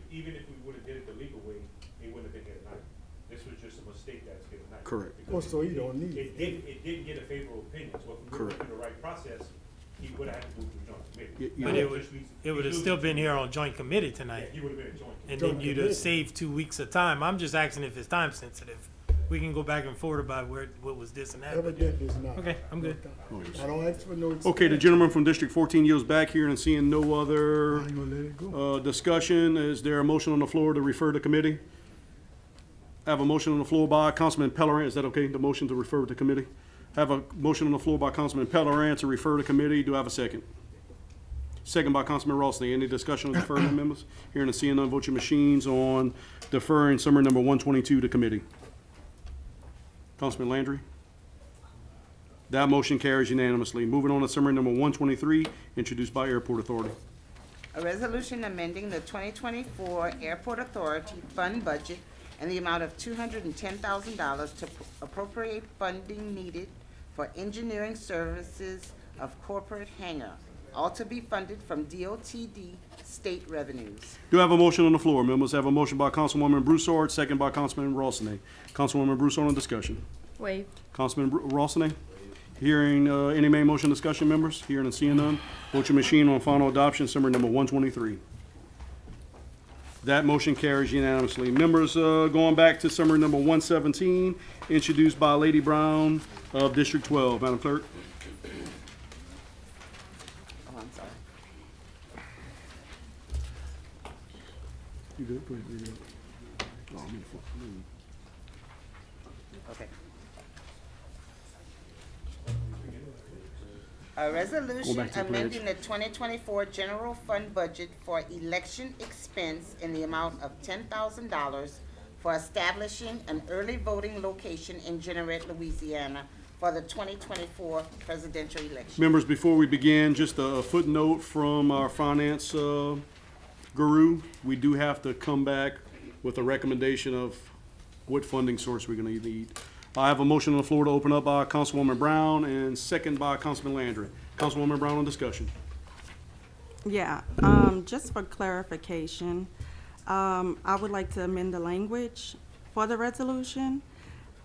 Speaker 2: would have did it the legal way, it wouldn't have been here tonight. This was just a mistake that's here tonight.
Speaker 1: Correct.
Speaker 14: Well, so you don't need it.
Speaker 2: It didn't get a favorable opinion, so if we were through the right process, he would have had to move to joint committee.
Speaker 1: Yeah,
Speaker 16: But it would have still been here on joint committee tonight,
Speaker 2: He would have been a joint.
Speaker 16: and then you'd have saved 2 weeks of time. I'm just asking if it's time sensitive. we can go back and forth about what was this and that. but-
Speaker 14: Evidently it's not.
Speaker 16: Okay, I'm good.
Speaker 14: I don't ask for no.
Speaker 1: Okay, the gentleman from District 14 yields back here and seeing no other
Speaker 14: I ain't gonna let it go.
Speaker 1: discussion. Is there a motion on the floor to refer to committee? I have a motion on the floor by Councilman Pellerin. Is that okay? The motion to refer to committee? I have a motion on the floor by Councilman Pellerin to refer to committee. Do I have a second? Second by Councilman Rossley. Any discussion on deferring members? Hearing and seeing none, vote your machines on deferring summary number 122 to committee. Councilman Landry? That motion carries unanimously. Moving on to summary number 123, introduced by Airport Authority.
Speaker 5: A resolution amending the 2024 Airport Authority Fund budget in the amount of $210,000 to appropriate funding needed for engineering services of corporate hangar, all to be funded from DOTD state revenues.
Speaker 1: Do I have a motion on the floor? Members have a motion by Councilwoman Broussard, second by Councilman Rossini. Councilwoman Broussard on discussion.
Speaker 6: Waive.
Speaker 1: Councilman Rossini? Hearing any main motion discussion, members? Hearing and seeing none. Vote your machine on final adoption, summary number 123. That motion carries unanimously. Members, going back to summary number 117, introduced by Lady Brown of District 12. Madam Clerk?
Speaker 5: Oh, I'm sorry.
Speaker 1: You good? Go ahead, you good. Oh, I'm in the
Speaker 5: Okay. A resolution
Speaker 1: back to the
Speaker 5: amending the 2024 general fund budget for election expense in the amount of $10,000 for establishing an early voting location in Jeanerette, Louisiana for the 2024 presidential election.
Speaker 1: Members, before we begin, just a footnote from our finance guru. We do have to come back with a recommendation of what funding source we're gonna need. I have a motion on the floor to open up by Councilwoman Brown and second by Councilman Landry. Councilwoman Brown on discussion.
Speaker 7: Yeah, just for clarification, I would like to amend the language for the resolution.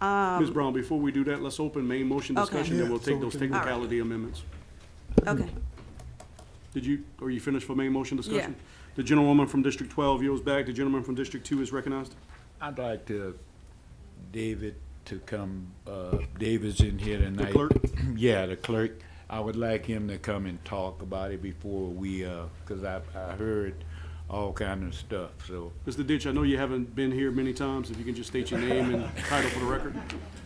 Speaker 1: Ms. Brown, before we do that, let's open main motion
Speaker 7: Okay.
Speaker 1: discussion, then we'll
Speaker 14: Yeah,
Speaker 1: take
Speaker 14: so
Speaker 1: those
Speaker 14: we can-
Speaker 1: technicality amendments.
Speaker 7: Okay,
Speaker 1: Are you finished for main motion discussion? The gentlewoman from District 12 yields back. The gentleman from District 2 is recognized.
Speaker 3: I'd like David to come, David's in here tonight.
Speaker 1: clerk?
Speaker 3: Yeah, the clerk. I would like him to come and talk about it before we, cause I heard all kind of stuff, so.
Speaker 1: Mr. Ditch, I know you haven't been here many times. If you can just state your name and title for the record.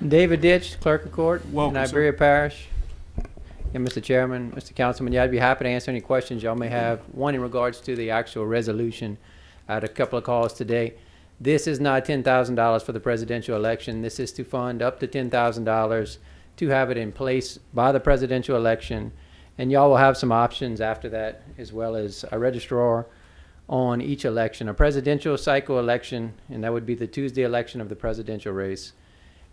Speaker 18: David Ditch, Clerk of Court,
Speaker 1: Welcome, sir.
Speaker 18: Iberia Parish. And Mr. Chairman, Mr. Councilman, yeah, I'd be happy to answer any questions y'all may have. One in regards to the actual resolution. I had a couple of calls today. This is not $10,000 for the presidential election. This is to fund up to $10,000 to have it in place by the presidential election. And y'all will have some options after that, as well as a registrar on each election. A presidential cycle election, and that would be the Tuesday election of the presidential race.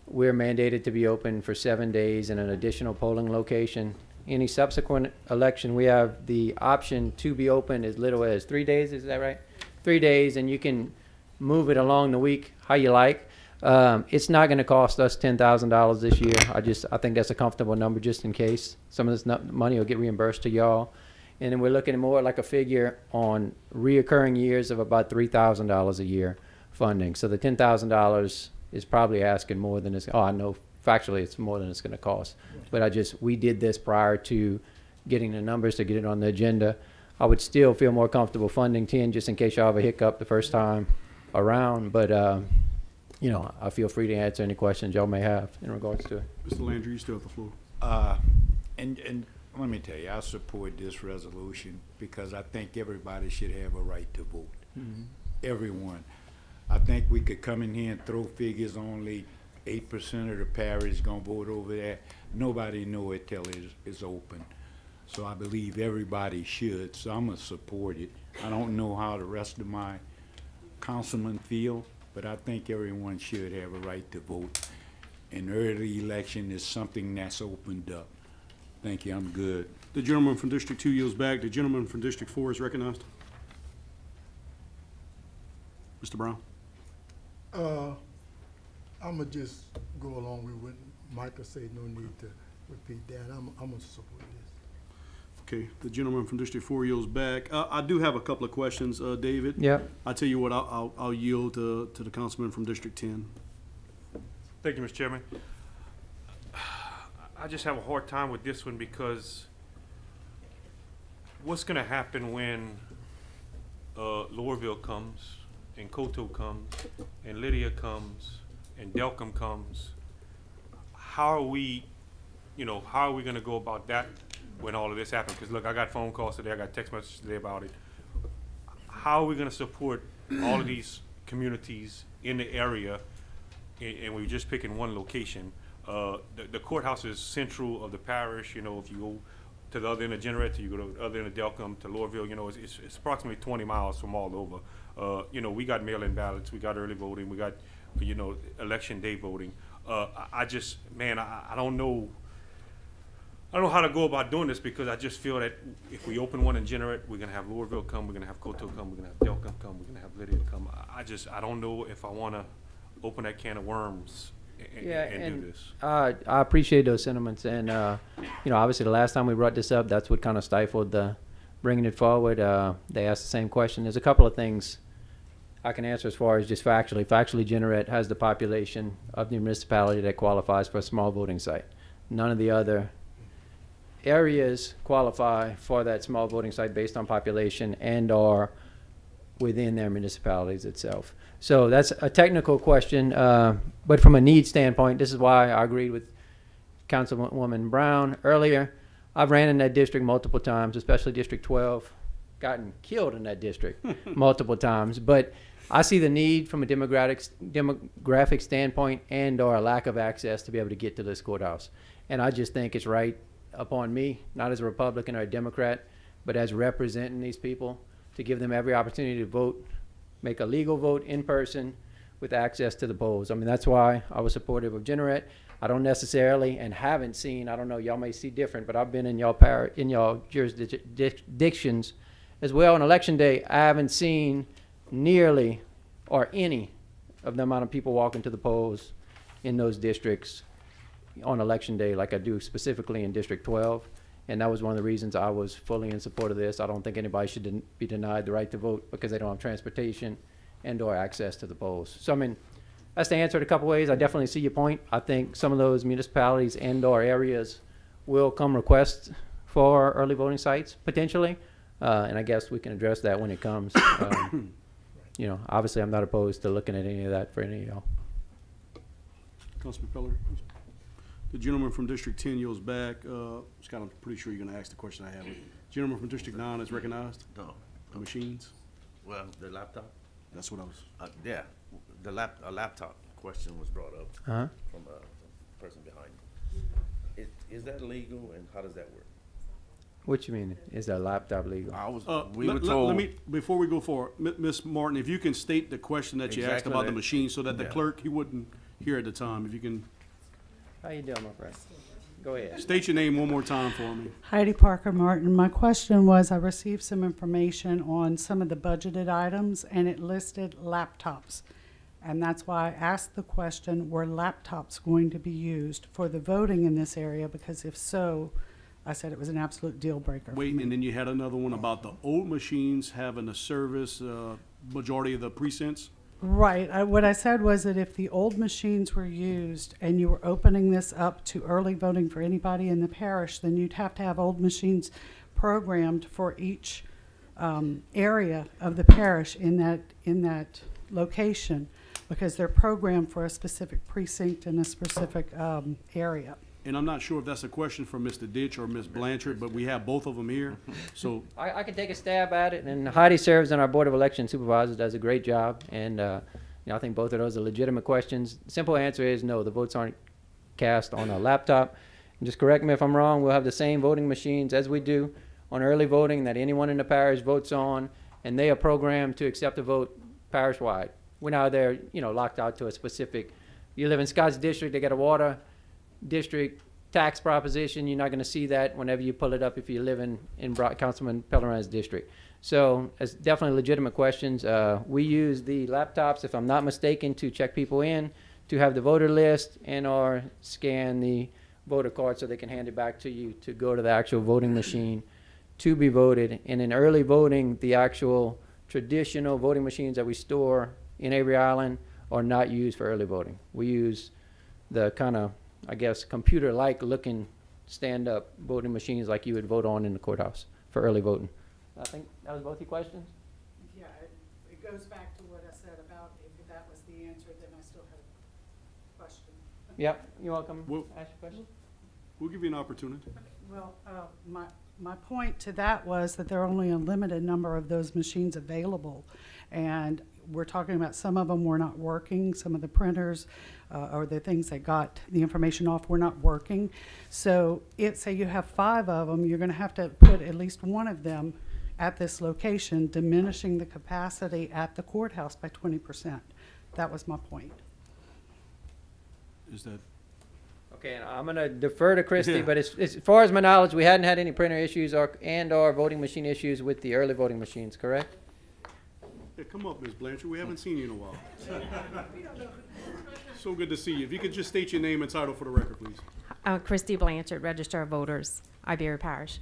Speaker 18: We're mandated to be open for 7 days in an additional polling location. Any subsequent election, we have the option to be open as little as 3 days, is that right? 3 days, and you can move it along the week how you like. It's not gonna cost us $10,000 this year. I think that's a comfortable number just in case. Some of this money will get reimbursed to y'all. And then we're looking at more like a figure on reoccurring years of about $3,000 a year funding. So the $10,000 is probably asking more than it's, I know factually it's more than it's gonna cost. But we did this prior to getting the numbers to get it on the agenda. I would still feel more comfortable funding 10 just in case y'all have a hiccup the first time around. But, I feel free to answer any questions y'all may have in regards to it.
Speaker 1: Mr. Landry, you still have the floor.
Speaker 3: And let me tell you, I support this resolution because I think everybody should have a right to vote. Everyone. I think we could come in here and throw figures, only 8% of the parish gonna vote over that. Nobody know it till it's open. So I believe everybody should, so I'm gonna support it. I don't know how the rest of my councilmen feel, but I think everyone should have a right to vote. An early election is something that's opened up. Thank you, I'm good.
Speaker 1: The gentleman from District 2 yields back. The gentleman from District 4 is recognized. Mr. Brown?
Speaker 14: I'ma just go along with what Micah said, no need to repeat that. I'm gonna support this.
Speaker 1: Okay, the gentleman from District 4 yields back. I do have a couple of questions, David.
Speaker 18: Yep.
Speaker 1: I tell you what, I'll yield to the councilman from District 10.
Speaker 2: Thank you, Mr. Chairman. I just have a hard time with this one because what's gonna happen when Lorville comes and Koto comes and Lydia comes and Delcom comes? How are we gonna go about that when all of this happens? Because look, I got phone calls today, I got text messages today about it. How are we gonna support all of these communities in the area, and we're just picking one location? The courthouse is central of the parish. You know, if you go to the other end of Generette, you go to the other end of Delcom, to Lorville, you know, it's approximately 20 miles from all over. You know, we got mail-in ballots, we got early voting, we got, you know, election day voting. I just, man, I don't know. I don't know how to go about doing this, because I just feel that if we open one in Generette, we're gonna have Lorville come, we're gonna have Koto come, we're gonna have Delcom come, we're gonna have Lydia come. I don't know if I wanna open that can of worms and do this.
Speaker 18: I appreciate those sentiments, and you know, obviously the last time we brought this up, that's what kind of stifled the bringing it forward. They asked the same question. There's a couple of things I can answer as far as just factually. Factually, Generette has the population of the municipality that qualifies for a small voting site. None of the other areas qualify for that small voting site based on population and are within their municipalities itself. So that's a technical question, but from a need standpoint, this is why I agreed with Councilwoman Brown earlier. I've ran in that district multiple times, especially District 12, gotten killed in that district multiple times, but I see the need from a demographic standpoint and or a lack of access to be able to get to this courthouse. And I just think it's right upon me, not as a Republican or a Democrat, but as representing these people, to give them every opportunity to vote, make a legal vote in person with access to the polls. I mean, that's why I was supportive of Generette. I don't necessarily and haven't seen, I don't know, y'all may see different, but I've been in y'all jurisdictions as well. On election day, I haven't seen nearly or any of the amount of people walking to the polls in those districts on election day like I do specifically in District 12. And that was one of the reasons I was fully in support of this. I don't think anybody should be denied the right to vote because they don't have transportation and or access to the polls. So, I mean, that's the answer in a couple ways. I definitely see your point. I think some of those municipalities and or areas will come request for early voting sites, potentially. And I guess we can address that when it comes. You know, obviously I'm not opposed to looking at any of that for any of y'all.
Speaker 1: Councilman Peller? The gentleman from District 10 yields back. Scott, I'm pretty sure you're going to ask the question I have. Gentleman from District 9 is recognized.
Speaker 15: No.
Speaker 1: The machines.
Speaker 15: Well, the laptop?
Speaker 1: That's what I was.
Speaker 15: Yeah, a laptop question was brought up from a person behind me. Is that legal, and how does that work?
Speaker 18: What you mean? Is that laptop legal?
Speaker 15: We were told.
Speaker 1: Let me, before we go forward, Ms. Martin, if you can state the question that you asked
Speaker 15: Exactly
Speaker 1: about the
Speaker 15: that.
Speaker 1: machine so that the
Speaker 15: Yeah.
Speaker 1: clerk, he wouldn't hear at the time. If you can
Speaker 18: How you doing, my friend? Go ahead.
Speaker 1: state your name one more time for me.
Speaker 10: Heidi Parker Martin. My question was, I received some information on some of the budgeted items, and it listed laptops. And that's why I asked the question, were laptops going to be used for the voting in this area? Because if so, I said it was an absolute deal breaker.
Speaker 1: Wait, and then you had another one about the old machines having a service, majority of the precincts.
Speaker 10: Right. What I said was that if the old machines were used and you were opening this up to early voting for anybody in the parish, then you'd have to have old machines programmed for each area of the parish in that location, because they're programmed for a specific precinct and a specific area.
Speaker 1: And I'm not sure if that's a question for Mr. Ditch or Ms. Blanchard, but we have both of them here. So
Speaker 18: I can take a stab at it, and Heidi serves on our Board of Election Supervisors, does a great job, and you know, I think both of those are legitimate questions. The simple answer is no, the votes aren't cast on a laptop. And just correct me if I'm wrong, we'll have the same voting machines as we do on early voting that anyone in the parish votes on, and they are programmed to accept a vote parish-wide. We're now there, you know, locked out to a specific, you live in Scott's district, they got a water district tax proposition, you're not going to see that whenever you pull it up if you live in Councilman Pellerin's district. So it's definitely legitimate questions. We use the laptops, if I'm not mistaken, to check people in, to have the voter list, and or scan the voter card so they can hand it back to you to go to the actual voting machine to be voted. And in early voting, the actual traditional voting machines that we store in Avery Island are not used for early voting. We use the kind of, I guess, computer-like looking stand-up voting machines like you would vote on in the courthouse for early voting. I think that was both your questions?
Speaker 10: Yeah, it goes back to what I said about if that was the answer, then I still have a question.
Speaker 18: Yep, you're welcome.
Speaker 1: Well-
Speaker 18: Ask your question.
Speaker 1: We'll give you an opportunity.
Speaker 10: Well, my point to that was that there are only a limited number of those machines available. And we're talking about some of them were not working, some of the printers or the things that got the information off were not working. So say you have 5 of them, you're gonna have to put at least one of them at this location, diminishing the capacity at the courthouse by 20%. That was my point.
Speaker 1: Is that?
Speaker 18: Okay, and I'm gonna defer to Christie,
Speaker 1: Yeah.
Speaker 18: but as far as my knowledge, we hadn't had any printer issues or voting machine issues with the early voting machines, correct?
Speaker 1: Yeah, come up, Ms. Blanchard. We haven't seen you in a while. So good to see you. If you could just state your name and title for the record, please.
Speaker 19: Christy Blanchard, Register of Voters, Iberia Parish.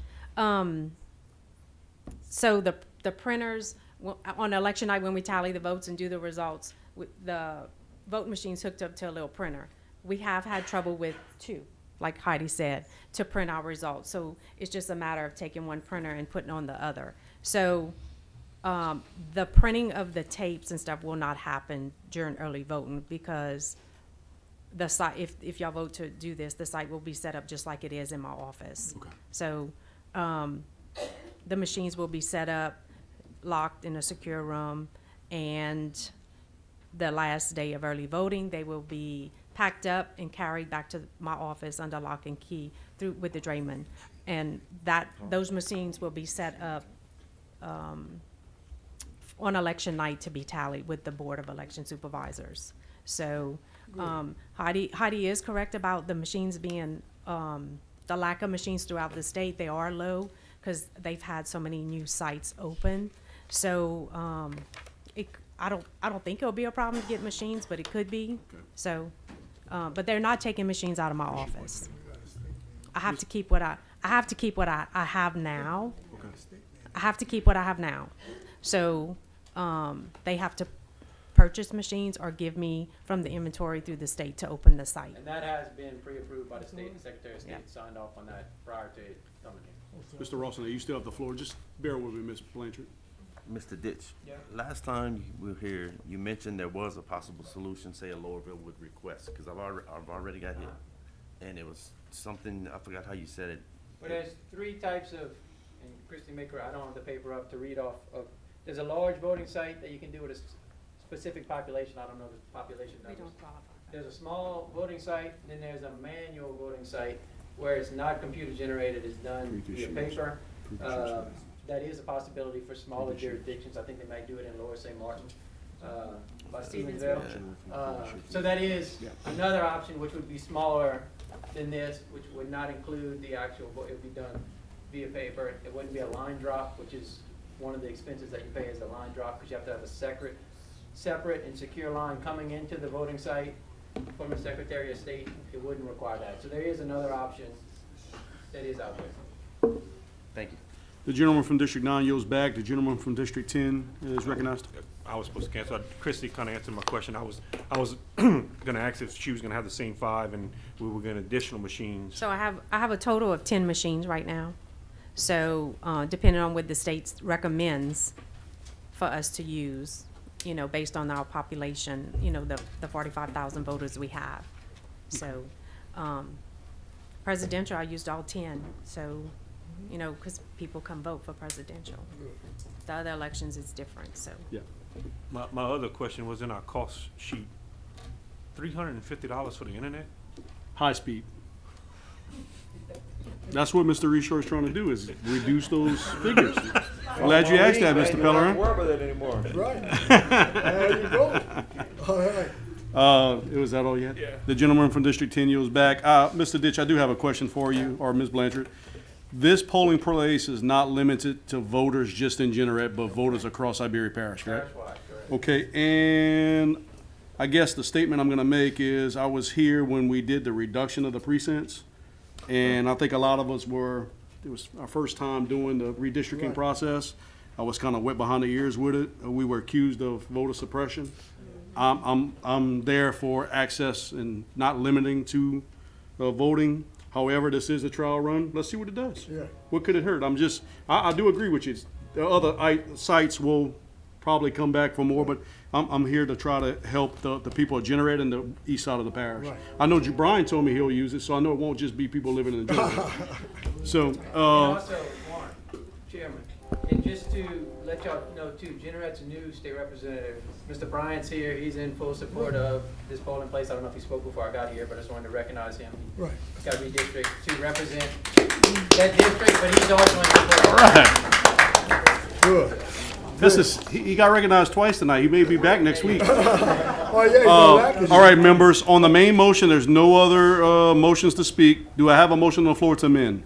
Speaker 19: So the printers, on election night when we tally the votes and do the results, the vote machine's hooked up to a little printer. We have had trouble with 2, like Heidi said, to print our results. So it's just a matter of taking one printer and putting on the other. So the printing of the tapes and stuff will not happen during early voting because the site, if y'all vote to do this, the site will be set up just like it is in my office.
Speaker 1: Okay.
Speaker 19: So the machines will be set up, locked in a secure room, and the last day of early voting, they will be packed up and carried back to my office under lock and key with the drayman. And those machines will be set up on election night to be tallied with the Board of Election Supervisors. So Heidi is correct about the machines being, the lack of machines throughout the state. They are low because they've had so many new sites open. So I don't think it'll be a problem to get machines, but it could be.
Speaker 1: Okay.
Speaker 19: So, but they're not taking machines out of my office. I have to keep what I have now.
Speaker 1: Okay.
Speaker 19: I have to keep what I have now. So they have to purchase machines or give me from the inventory through the state to open the site.
Speaker 18: And that has been pre-approved by the state. The Secretary of State signed off on that prior to it coming in.
Speaker 1: Mr. Rawson, you still have the floor. Just bear with me, Ms. Blanchard.
Speaker 15: Mr. Ditch,
Speaker 18: Yeah.
Speaker 15: last time we were here, you mentioned there was a possible solution, say a Lowerville would request, because I've already got hit. And it was something, I forgot how you said it.
Speaker 18: Well, there's 3 types of, and Christy Maker, I don't have the paper up to read off of. There's a large voting site that you can do with a specific population. I don't know the population
Speaker 19: We
Speaker 18: numbers.
Speaker 19: don't qualify.
Speaker 18: There's a small voting site, then there's a manual voting site where it's not computer generated, it's done via paper. That is a possibility for smaller jurisdictions. I think they might do it in Lower St. Martin, by Stevensville. So that is another option, which would be smaller than this, which would not include the actual, it would be done via paper. It wouldn't be a line drop, which is one of the expenses that you pay is a line drop, because you have to have a separate and secure line coming into the voting site from the Secretary of State. It wouldn't require that. So there is another option that is out there.
Speaker 15: Thank you.
Speaker 1: The gentleman from District 9 yields back. The gentleman from District 10 is recognized.
Speaker 2: I was supposed to cancel. Christie kind of answered my question. I was gonna ask if she was gonna have the same 5 and we were gonna additional machines.
Speaker 19: So I have a total of 10 machines right now. So depending on what the state recommends for us to use, based on our population, the 45,000 voters we have. So presidential, I used all 10. So, because people come vote for presidential. The other elections is different. So
Speaker 1: Yeah.
Speaker 2: My other question was in our cost sheet, $350 for the internet?
Speaker 1: High speed. That's what Mr. Reshore is trying to do, is reduce those figures. Glad you asked that, Mr. Pellerin.
Speaker 3: Don't worry about that anymore.
Speaker 14: Right. There you go. All right.
Speaker 1: Was that all you had?
Speaker 2: Yeah.
Speaker 1: The gentleman from District 10 yields back. Mr. Ditch, I do have a question for you, or Ms. Blanchard. This polling place is not limited to voters just in Jeanerette, but voters across Iberia Parish, correct?
Speaker 18: That's right, correct.
Speaker 1: Okay, and I guess the statement I'm gonna make is, I was here when we did the reduction of the precincts, and I think a lot of us it was our first time doing the redistricting process. I was kinda wet behind the ears with it. We were accused of voter suppression. I'm there for access and not limiting to voting. However, this is a trial run. Let's see what it does.
Speaker 14: Yeah.
Speaker 1: What could it hurt? I do agree with you. The other sites will probably come back for more, but I'm here to try to help the people generating the east side of the parish.
Speaker 14: Right.
Speaker 1: I know Brian told me he'll use it, so I know it won't just be people living in the general. So,
Speaker 18: Also, Warren, Chairman, and just to let y'all know too, Generate's new state representative, Mr. Bryant's here. He's in full support of this polling place. I don't know if he spoke before I got here, but I just wanted to recognize him.
Speaker 14: Right.
Speaker 18: He's got to be district to represent that district, but he's also in support.
Speaker 14: Good.
Speaker 1: he got recognized twice tonight. He may be back next week.
Speaker 14: Oh, yeah, you go back and-
Speaker 1: All right, members, on the main motion, there's no other motions to speak. Do I have a motion on the floor to amend?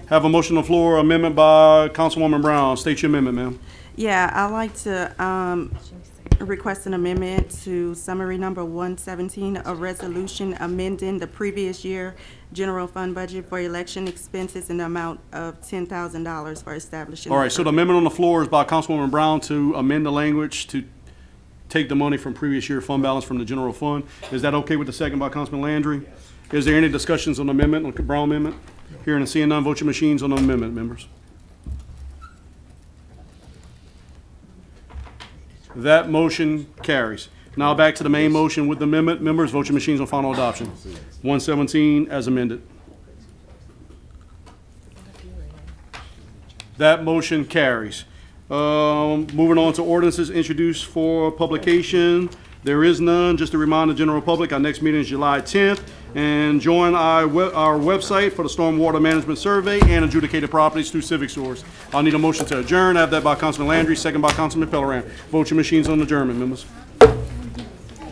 Speaker 1: Have a motion on the floor, amendment by Councilwoman Brown. State your amendment, ma'am.
Speaker 7: Yeah, I'd like to request an amendment to summary number 117, a resolution amending the previous year general fund budget for election expenses in the amount of $10,000 for establishing.
Speaker 1: All right, so the amendment on the floor is by Councilwoman Brown to amend the language to take the money from previous year fund balance from the general fund. Is that okay with the second by Councilman Landry? Is there any discussions on the amendment, on the Brown amendment? Hearing and seeing none, vote your machines on the amendment, members. That motion carries. Now back to the main motion with the amendment. Members, vote your machines on final adoption. 117 as amended. That motion carries. Moving on to ordinances introduced for publication. There is none. Just to remind the general public, our next meeting is July 10th. And join our website for the stormwater management survey and adjudicated properties through Civic Source. I'll need a motion to adjourn. I have that by Councilman Landry, second by Councilman Pellerin. Vote your machines on adjournment, members.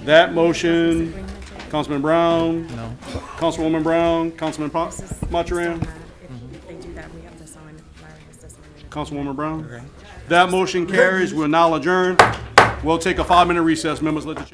Speaker 1: That motion, Councilman Brown. No. Councilwoman Brown, Councilman Mathurin.
Speaker 19: They do that, we have to sign. Larry has to sign it.
Speaker 1: Councilwoman Brown. That motion carries. We'll now adjourn. We'll take a 5-minute recess. Members, let the